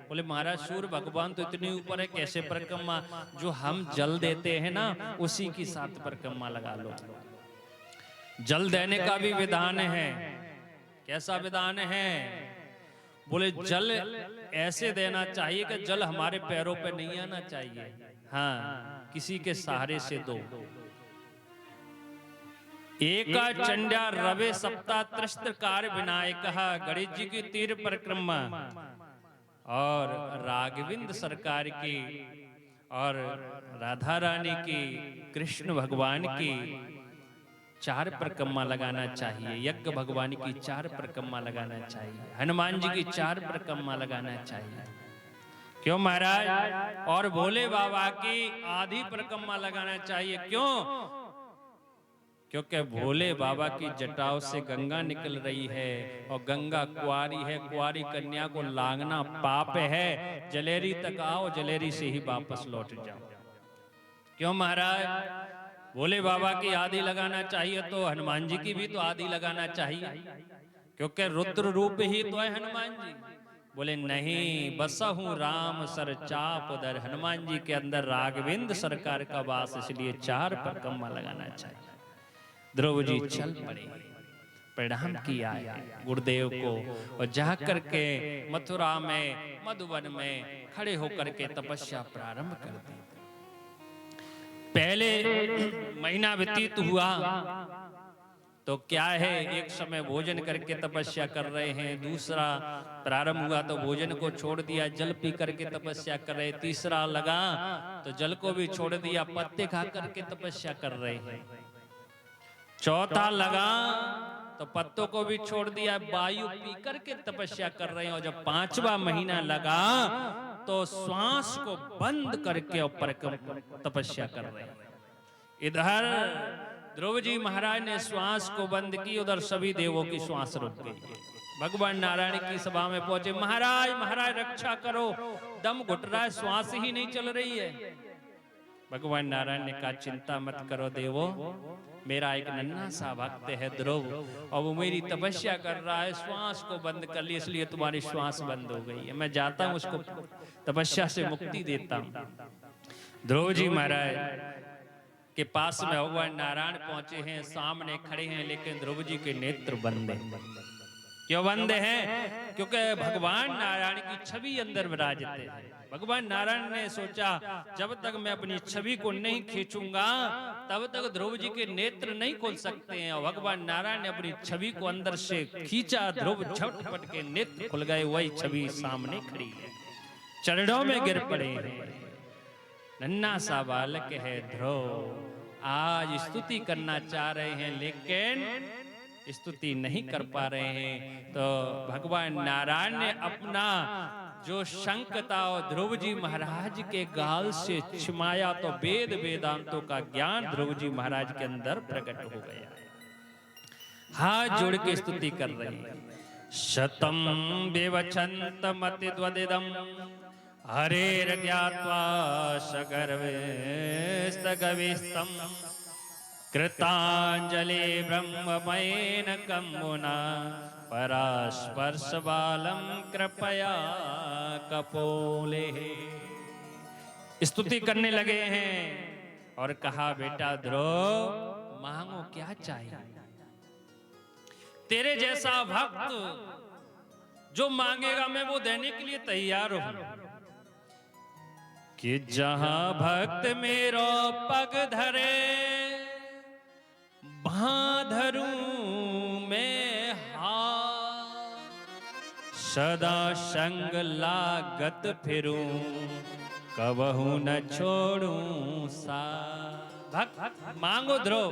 बोले महाराज सूर्य भगवान तो इतने ऊपर है, कैसे परिक्रमा? जो हम जल देते हैं ना उसी की 7 परिक्रमा लगा लो। जल देने का भी विधान है। कैसा विधान है? बोले जल ऐसे देना चाहिए कि जल हमारे पैरों पे नहीं आना चाहिए, हाँ किसी के सहारे से दो। एका चंड्या रवे सप्ताह त्रस्त कार्य विनायक, गणेश जी की तीर परिक्रमा और राघविंद सरकार की और राधा रानी की, कृष्ण भगवान की 4 परिक्रमा लगाना चाहिए, यज्ञ भगवान की 4 परिक्रमा लगाना चाहिए, हनुमान जी की 4 परिक्रमा लगाना चाहिए। क्यों महाराज? और भोले बाबा की आधी परिक्रमा लगाना चाहिए। क्यों? क्योंकि भोले बाबा की जटाओं से गंगा निकल रही है और गंगा कुआरी है, कुआरी कन्या को लांगना पाप है। जलेरी तक आओ, जलेरी से ही वापस लौट जाओ। क्यों महाराज? भोले बाबा की आदि लगाना चाहिए तो हनुमान जी की भी तो आदि लगाना चाहिए, क्योंकि रुद्र रूप ही तो है हनुमान जी। बोले नहीं, बसा हूं राम सर चाप उधर, हनुमान जी के अंदर राघवेंद्र सरकार का वास, इसलिए 4 परिक्रमा लगाना चाहिए। ध्रुव जी चल पड़े, प्रणाम किया है गुरुदेव को और जा करके मथुरा में, मधुबन में खड़े होकर के तपस्या प्रारंभ कर दी। पहले महीना व्यतीत हुआ तो क्या है, एक समय भोजन करके तपस्या कर रहे हैं, दूसरा प्रारंभ हुआ तो भोजन को छोड़ दिया, जल पी करके तपस्या कर रहे, तीसरा लगा तो जल को भी छोड़ दिया, पत्ते खा करके तपस्या कर रहे हैं, चौथा लगा तो पत्तों को भी छोड़ दिया, वायु पी करके तपस्या कर रहे हैं, और जब 5वां महीना लगा तो श्वास को बंद करके ऊपर तपस्या कर रहे हैं। इधर ध्रुव जी महाराज ने श्वास को बंद की, उधर सभी देवों की श्वास रुक गई। भगवान नारायण की सभा में पहुंचे, महाराज महाराज रक्षा करो, दम घुट रहा है, श्वास ही नहीं चल रही है। भगवान नारायण ने कहा चिंता मत करो देवो, मेरा एक नन्हा सा भक्त है ध्रुव, और वो मेरी तपस्या कर रहा है, श्वास को बंद कर ली, इसलिए तुम्हारी श्वास बंद हो गई है। मैं जाता हूं, उसको तपस्या से मुक्ति देता हूं। ध्रुव जी महाराज के पास में भगवान नारायण पहुंचे हैं, सामने खड़े हैं, लेकिन ध्रुव जी के नेत्र बंद हैं। क्यों बंद हैं? क्योंकि भगवान नारायण की छवि अंदर विराजते हैं। भगवान नारायण ने सोचा जब तक मैं अपनी छवि को नहीं खींचूंगा तब तक ध्रुव जी के नेत्र नहीं खोल सकते हैं, और भगवान नारायण ने अपनी छवि को अंदर से खींचा, ध्रुव झटपट के नेत्र खुल गए, वही छवि सामने खड़ी है, चरणों में गिर पड़े हैं। नन्हा सा बालक है ध्रुव, आज स्तुति करना चाह रहे हैं लेकिन स्तुति नहीं कर पा रहे हैं। तो भगवान नारायण ने अपना जो शंख था ध्रुव जी महाराज के गाल से छिमाया, तो वेद वेदांतों का ज्ञान ध्रुव जी महाराज के अंदर प्रकट हो गया। हाथ जोड़ के स्तुति कर रहे हैं, शतम विवचंत मति द्वदिदम हरेर ज्ञात्वा सगर्वेस्तगविस्तम कृतांजलि ब्रह्ममयेन कम्मुना परास्पर्श बालम कृपया कपोले। स्तुति करने लगे हैं और कहा बेटा ध्रुव मांगो क्या चाहिए, तेरे जैसा भक्त जो मांगेगा मैं वो देने के लिए तैयार हूं। कि जहां भक्त मेरो पग धरे धरूं मैं हाथ, सदा संग लागत फिरूं कबहू न छोड़ूं साथ। भक्त मांगो ध्रुव,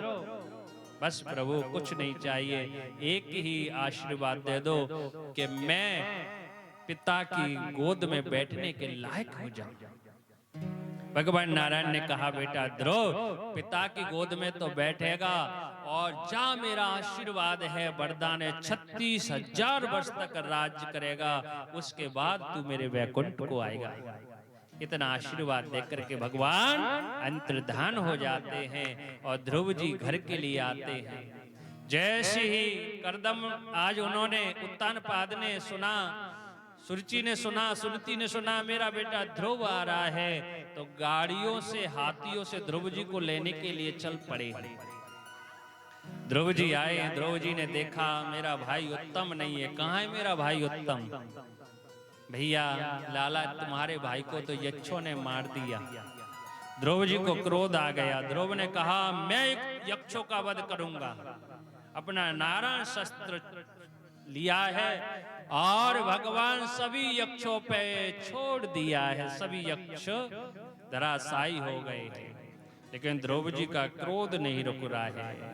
बस प्रभु कुछ नहीं चाहिए, एक ही आशीर्वाद दे दो कि मैं पिता की गोद में बैठने के लायक हो जाऊं। भगवान नारायण ने कहा बेटा ध्रुव पिता की गोद में तो बैठेगा, और जा मेरा आशीर्वाद है, वरदान है, 36,000 वर्ष तक राज्य करेगा, उसके बाद तू मेरे वैकुंठ को आएगा। इतना आशीर्वाद देकर के भगवान अंतर्धान हो जाते हैं और ध्रुव जी घर के लिए आते हैं। जैसे ही करदम आज उन्होंने उत्तानपाद ने सुना, सुरुचि ने सुना, सुनती ने सुना मेरा बेटा ध्रुव आ रहा है, तो गाड़ियों से हाथियों से ध्रुव जी को लेने के लिए चल पड़े। ध्रुव जी आए, ध्रुव जी ने देखा मेरा भाई उत्तम नहीं है। कहाँ है मेरा भाई उत्तम? भैया लाला तुम्हारे भाई को तो यक्षों ने मार दिया। ध्रुव जी को क्रोध आ गया। ध्रुव ने कहा मैं यक्षों का वध करूंगा। अपना नारायण शस्त्र लिया है और भगवान सभी यक्षों पे छोड़ दिया है। सभी यक्ष धराशायी हो गए हैं, लेकिन ध्रुव जी का क्रोध नहीं रुक रहा है।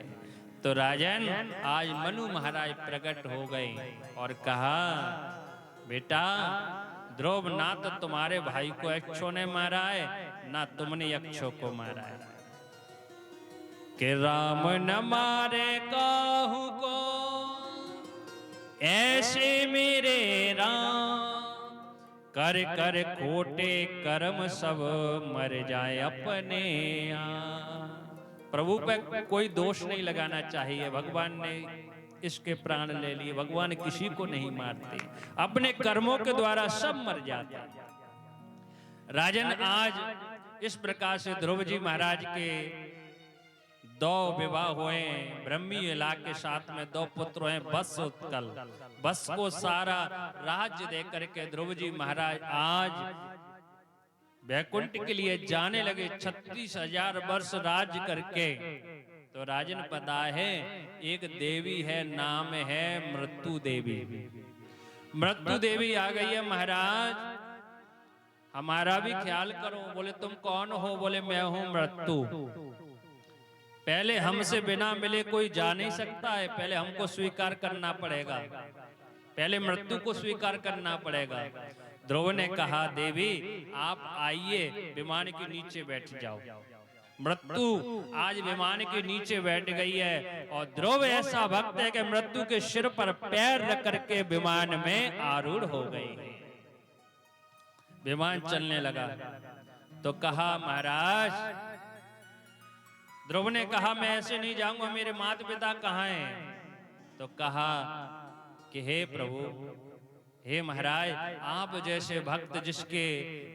तो राजन आज मनु महाराज प्रकट हो गए और कहा बेटा ध्रुव, ना तो तुम्हारे भाई को यक्षों ने मारा है, ना तुमने यक्षों को मारा है। कि राम न मारे काहू को ऐसे मेरे राम, कर कर खोटे कर्म सब मर जाए अपने आप। प्रभु पे कोई दोष नहीं लगाना चाहिए। भगवान ने इसके प्राण ले लिए। भगवान किसी को नहीं मारते, अपने कर्मों के द्वारा सब मर जाते। राजन आज इस प्रकार से ध्रुव जी महाराज के 2 विवाह हुए। ब्रह्मी इला के साथ में 2 पुत्र हैं, बस उत्कल। बस को सारा राज्य दे करके ध्रुव जी महाराज आज वैकुंठ के लिए जाने लगे। 36,000 वर्ष राज्य करके। तो राजन पता है एक देवी है, नाम है मृत्यु देवी। मृत्यु देवी आ गई है। महाराज हमारा भी ख्याल करो। बोले तुम कौन हो? बोले मैं हूं मृत्यु। पहले हमसे बिना मिले कोई जा नहीं सकता है, पहले हमको स्वीकार करना पड़ेगा। पहले मृत्यु को स्वीकार करना पड़ेगा। ध्रुव ने कहा देवी आप आइए, विमान के नीचे बैठ जाओ। मृत्यु आज विमान के नीचे बैठ गई है और ध्रुव ऐसा भक्त है कि मृत्यु के सिर पर पैर रख करके विमान में आरूढ़ हो गई। विमान चलने लगा तो कहा महाराज, ध्रुव ने कहा मैं ऐसे नहीं जाऊंगा, मेरे माता पिता कहाँ हैं? तो कहा कि हे प्रभु, हे महाराज, आप जैसे भक्त जिसके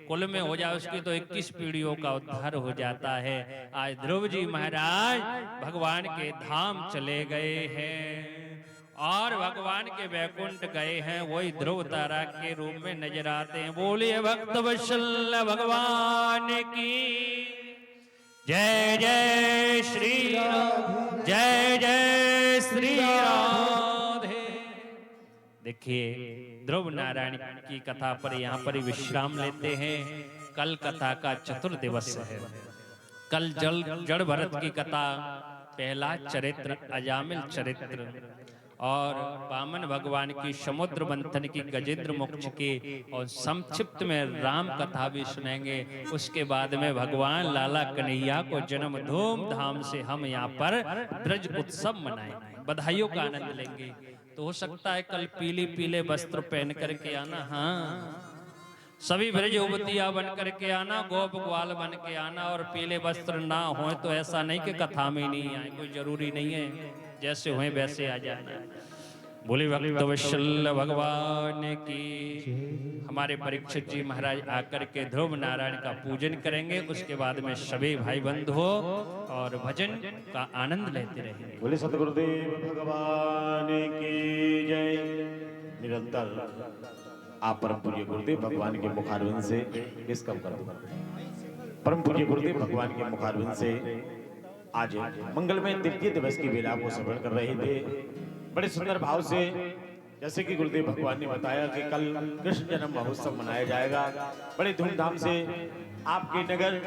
कुल में हो जाए उसकी तो 21 पीढ़ियों का उद्धार हो जाता है। आज ध्रुव जी महाराज भगवान के धाम चले गए हैं और भगवान के वैकुंठ गए हैं। वही ध्रुव तारा के रूप में नजर आते हैं। बोलिए भक्त वत्सल भगवान की जय जय श्री राम, जय जय श्री राधे। देखिए ध्रुव नारायण की कथा पर यहाँ पर विश्राम लेते हैं। कल कथा का चतुर्दिवस है। कल जड़ भरत की कथा, पहला चरित्र अजामिल चरित्र और वामन भगवान की समुद्र मंथन की, गजेंद्र मोक्ष की और संक्षिप्त में राम कथा भी सुनेंगे। उसके बाद में भगवान लाला कन्हैया को जन्म धूमधाम से हम यहाँ पर ब्रज उत्सव मनाएंगे, बधाइयों का आनंद लेंगे। तो हो सकता है कल पीले पीले वस्त्र पहन करके आना। हाँ, सभी ब्रज युवतियां बन करके आना, गोप ग्वाल बन के आना। और पीले वस्त्र ना हो तो ऐसा नहीं कि कथा में नहीं आए, कोई जरूरी नहीं है, जैसे हुए वैसे आ जाना। बोले भक्त वत्सल भगवान की। हमारे परीक्षित जी महाराज आकर के ध्रुव नारायण का पूजन करेंगे। उसके बाद में सभी भाई बंधु हो और भजन का आनंद लेते रहेंगे। बोले सतगुरुदेव भगवान की जय। निरंतर आप परम पूज्य गुरुदेव भगवान के मुखारविंद से किस कम कर दूंगा। परम पूज्य गुरुदेव भगवान के मुखारविंद से आज मंगलमय तृतीय दिवस की बेला को स्मरण कर रहे थे। बड़े सुंदर भाव से, जैसे कि गुरुदेव भगवान ने बताया कि कल कृष्ण जन्म महोत्सव मनाया जाएगा बड़े धूमधाम से। आपके नगर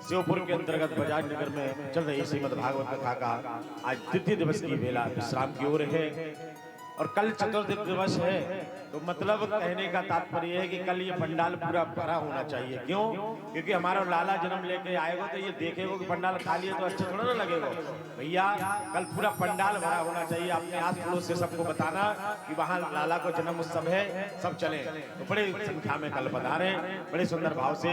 शिवपुर के अंतर्गत बजाज नगर में चल रही श्रीमद् भागवत कथा का आज तृतीय दिवस की बेला विश्राम की ओर है और कल चतुर्थ दिवस है। तो मतलब कहने का तात्पर्य है कि कल ये पंडाल पूरा भरा होना चाहिए। क्यों? क्योंकि हमारा लाला जन्म लेके आएगा तो ये देखेगा कि पंडाल खाली है तो अच्छा थोड़ा ना लगेगा। भैया कल पूरा पंडाल भरा होना चाहिए। अपने आस पड़ोस से सबको बताना कि वहाँ लाला को जन्म उत्सव है, सब चले। तो बड़े संख्या में कल पधारे, बड़े सुंदर भाव से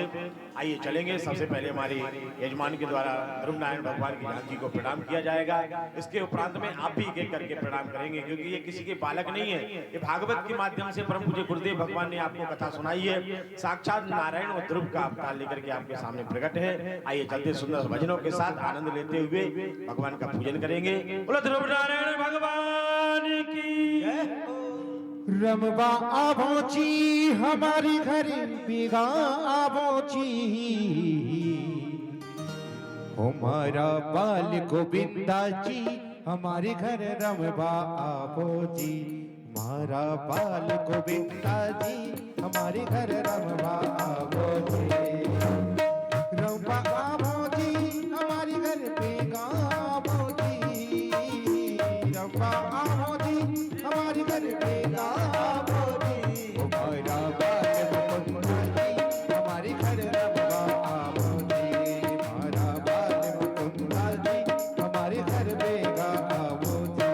आइए चलेंगे। सबसे पहले हमारी यजमान के द्वारा ध्रुव नारायण भगवान की झांकी को प्रणाम किया जाएगा। इसके उपरांत में आप भी एक करके प्रणाम करेंगे, क्योंकि ये किसी के बालक नहीं है, ये भागवत के माध्यम से परम पूज्य गुरुदेव भगवान ने आपको कथा सुनाई है। साक्षात नारायण और ध्रुव का अवतार लेकर के आपके सामने प्रकट है। आइए चलते सुंदर भजनों के साथ आनंद लेते हुए भगवान का पूजन करेंगे। बोलो ध्रुव नारायण भगवान की जय। रमवा आभोची हमारी घर बिगा आभोची हमारा बाल गोविंदा जी हमारे घर रमवा आभोची हमारा बाल गोविंदा जी हमारे घर रमवा आभोची रमवा आभोची हमारी घर बिगा आभोची रमवा आभोची हमारी घर बेगा बोली हमारा बाल मुकुंदा जी हमारी घर रमवा बोली हमारा बाल मुकुंदा जी हमारी घर बेगा बोली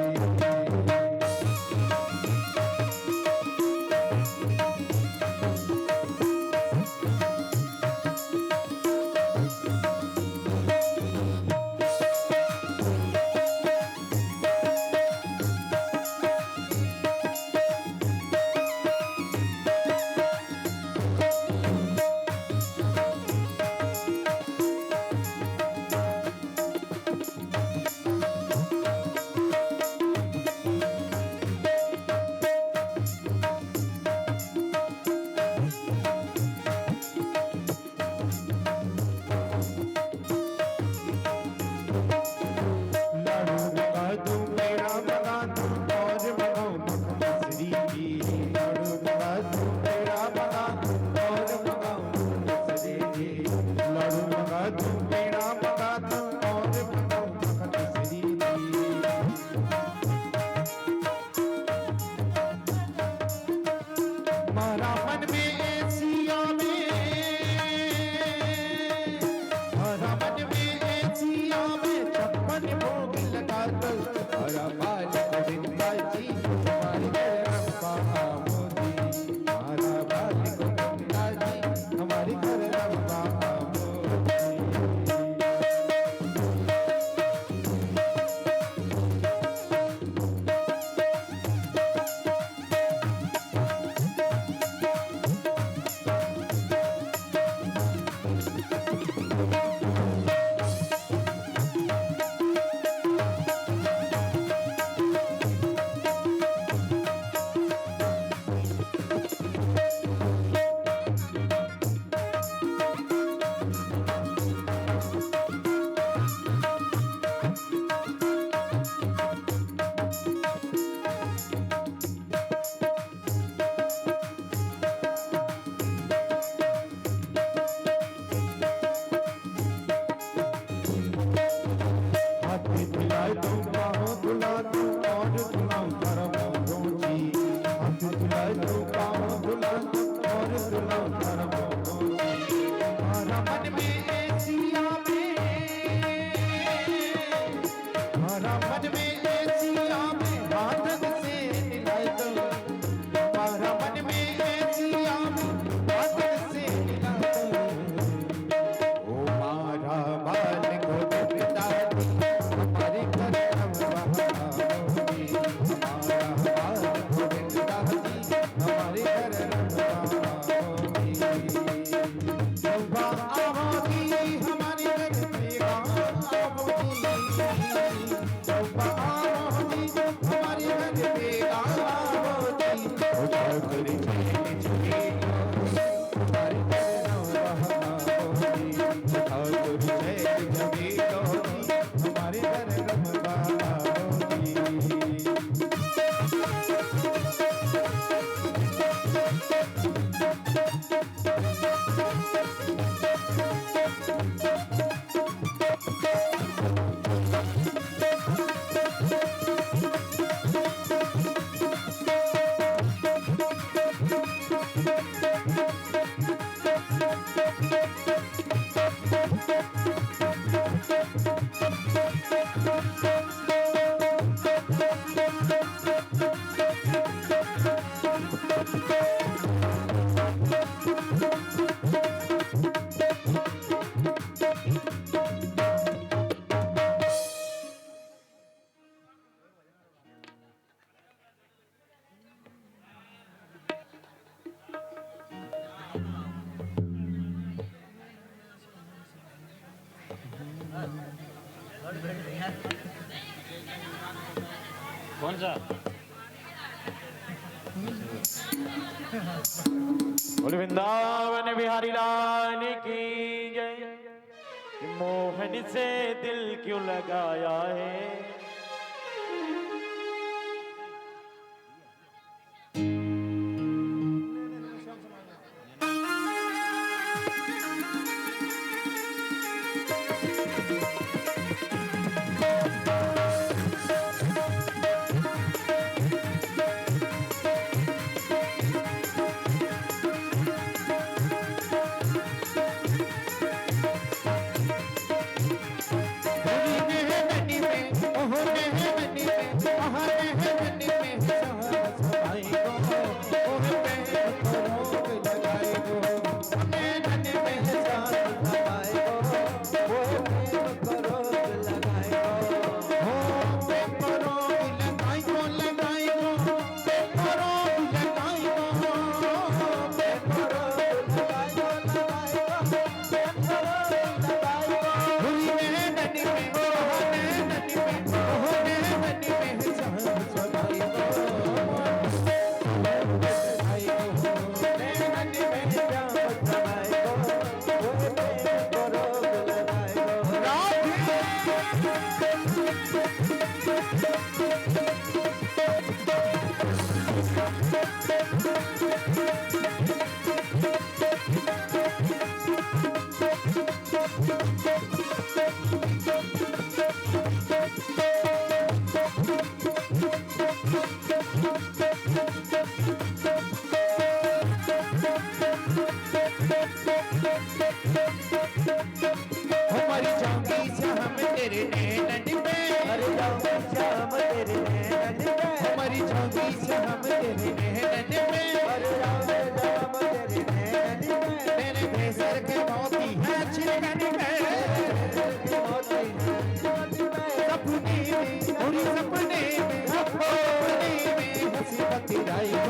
कौन सा बोल वृंदावन बिहारी लाल की जय। मोहन से दिल क्यों लगाया है। हमारी जाऊंगी शाम तेरे नैनन में, अरे जाऊंगी शाम तेरे नैनन में, हमारी जाऊंगी शाम तेरे नैनन में, अरे जाऊंगी शाम तेरे नैनन में, तेरे भेसर के मोती है छिलकन में, मोती है सपने में पूरी सपने में हंसी बतिराई हो।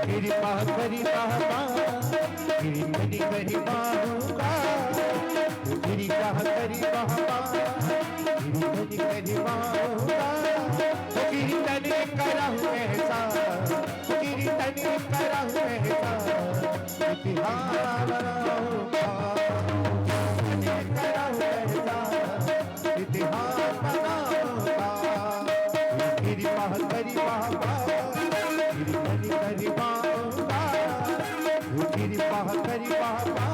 कृपा करी बाबा गिरी करी बाबा कृपा करी बाबा गिरी करी बाबा कीर्तन करहु ऐसा कीर्तन करहु ऐसा इतिहास करहु ऐसा इतिहास बनाऊंगा। कृपा करी बाबा करी बाबा कृपा करी बाबा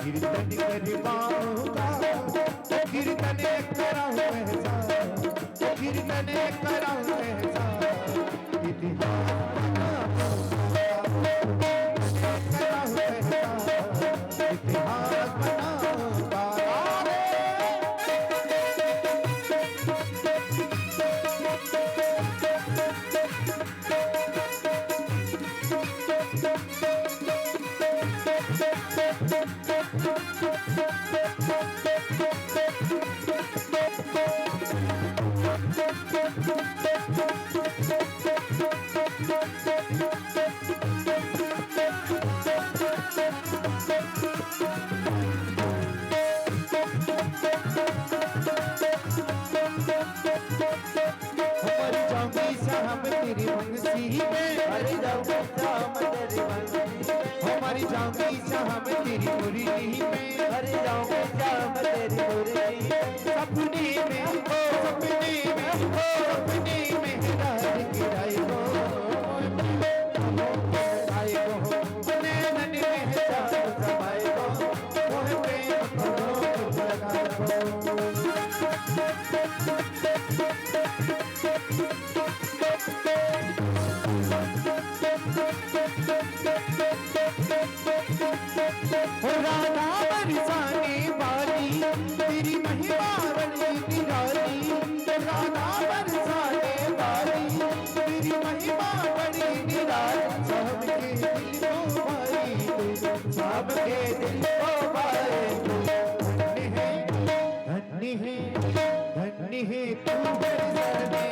कीर्तन करी बाबा कीर्तन करहु ऐसा कीर्तन करहु ऐसा इतिहास बनाऊंगा। मुरली में हर जाऊंगी श्याम तेरी मुरली में सपने में हो सपने में हो सपने में राज गिराई गो आई गो नैनन में श्याम समाए गो मोह प्रेम करो लगा गो राधा बरसाने वाली तेरी महिमा बड़ी निराली राधा बरसाने वाली तेरी महिमा बड़ी निराली सबके दिल को भाई सबके दिल को भाई धन्य है तू बरसाने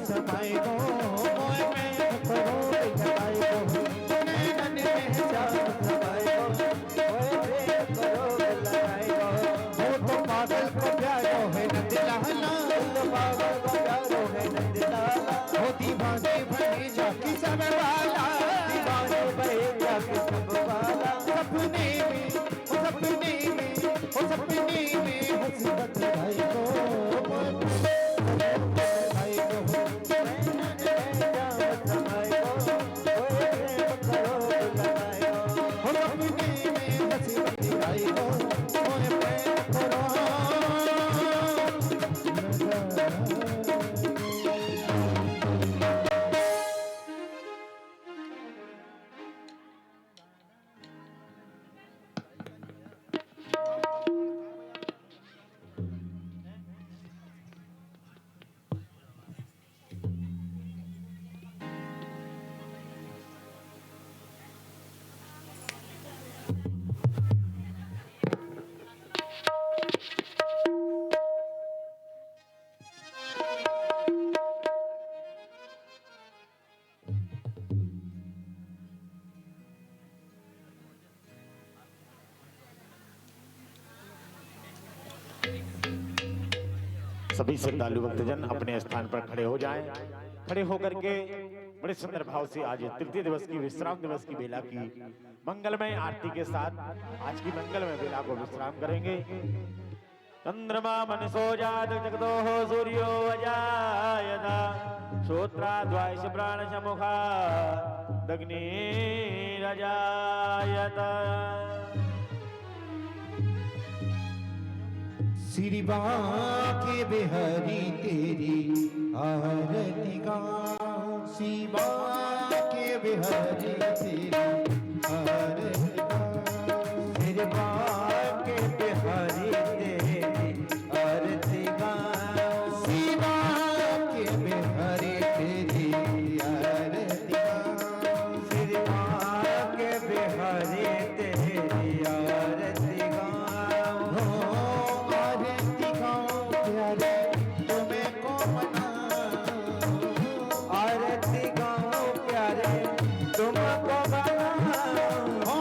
समाए गो मोह में करो लगाए गो नैनन में श्याम समाए गो मोह में करो लगाए गो वो तो पागल को प्यारो है न दिलाना तो पागल को प्यारो है न दिलाना वो दीवाने बने जाके सब वाला दीवाने बने जाके सब वाला सपने में हंसत भाई को सभी श्रद्धालु भक्तजन अपने स्थान पर खड़े हो जाएं। खड़े होकर के बड़े सुंदर भाव से आज तृतीय दिवस की विश्राम दिवस की बेला की मंगलमय आरती के साथ आज की मंगलमय बेला को विश्राम करेंगे। चंद्रमा मनसो जात जगदो सूर्यो अजायता श्रोत्राद्वाइश प्राण समुखा दग्निरजायता। श्री बांके बिहारी तेरी आरती का श्री बांके बिहारी तेरी आरती का श्री बांके बिहारी तेरी आरती का श्री बांके बिहारी तेरी आरती का श्री बांके बिहारी तेरी आरती का हो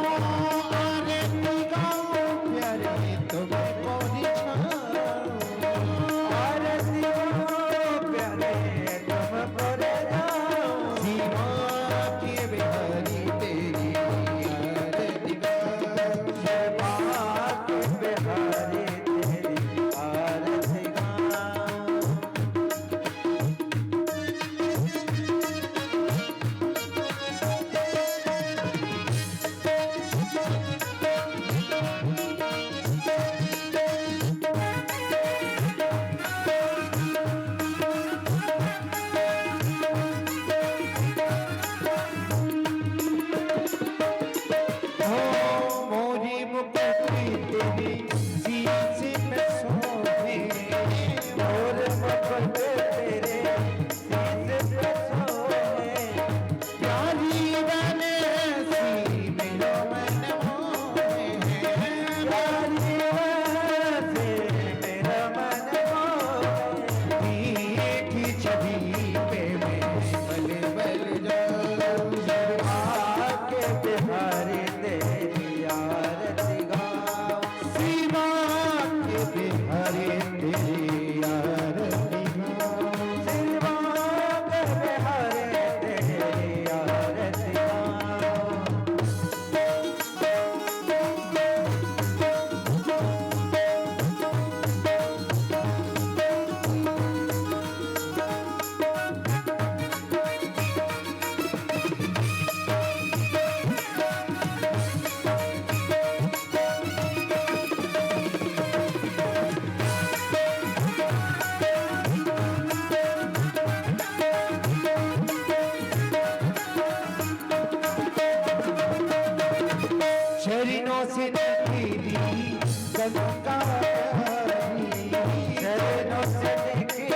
चरणों से देखी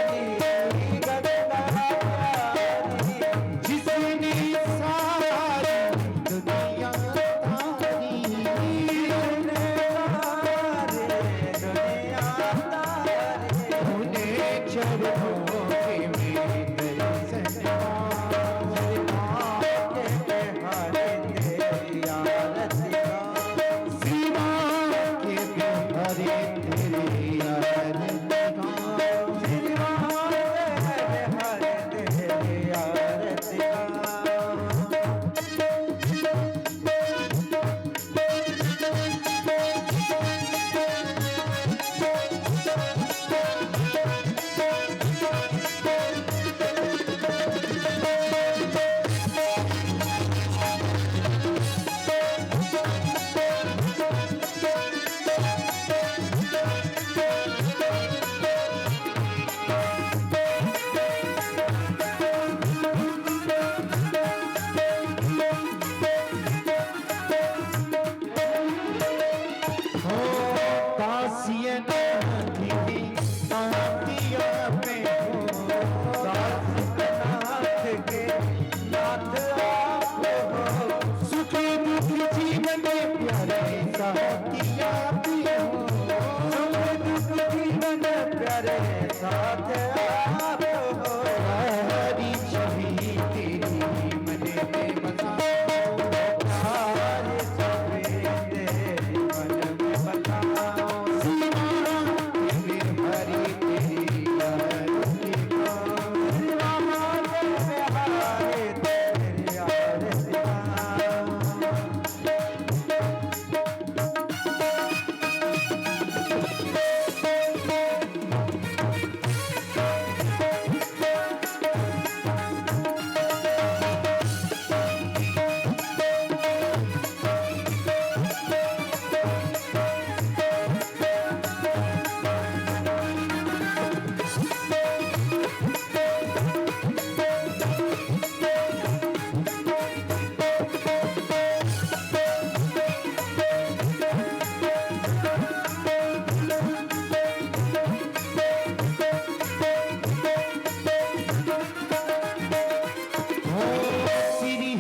गंगा प्यारी जिसने सारी दुनिया तारी उन्हें चरणों के मेरे दर्शन सीमा के बिहारी तेरी आरती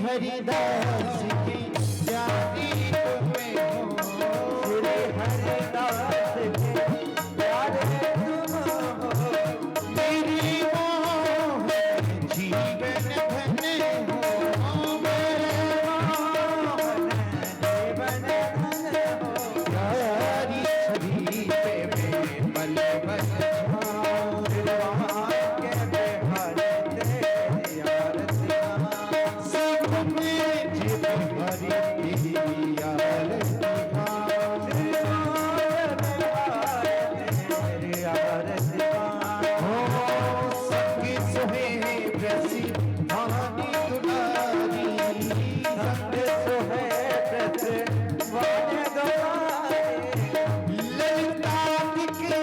हरिदास की प्यारी तुम्हें हो श्री हरिदास के प्यारे तुम हो मेरी मोह जीवन धन हो मेरे मोहन जीवन धन हो प्यारी छवि पे मैं पल पल छाऊं दिलवा के बेहारे तेरी आरती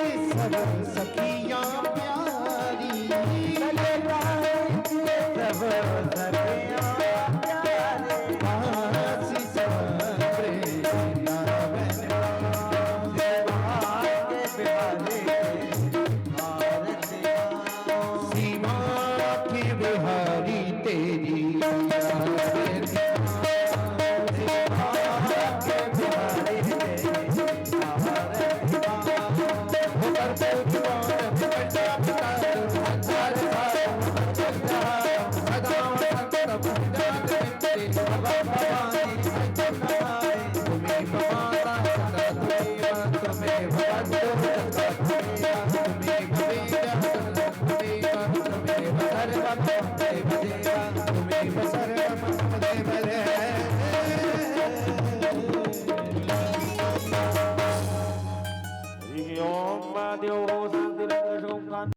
सखियां प्यारी सब सखियां बिहारी तेरी तुम्हें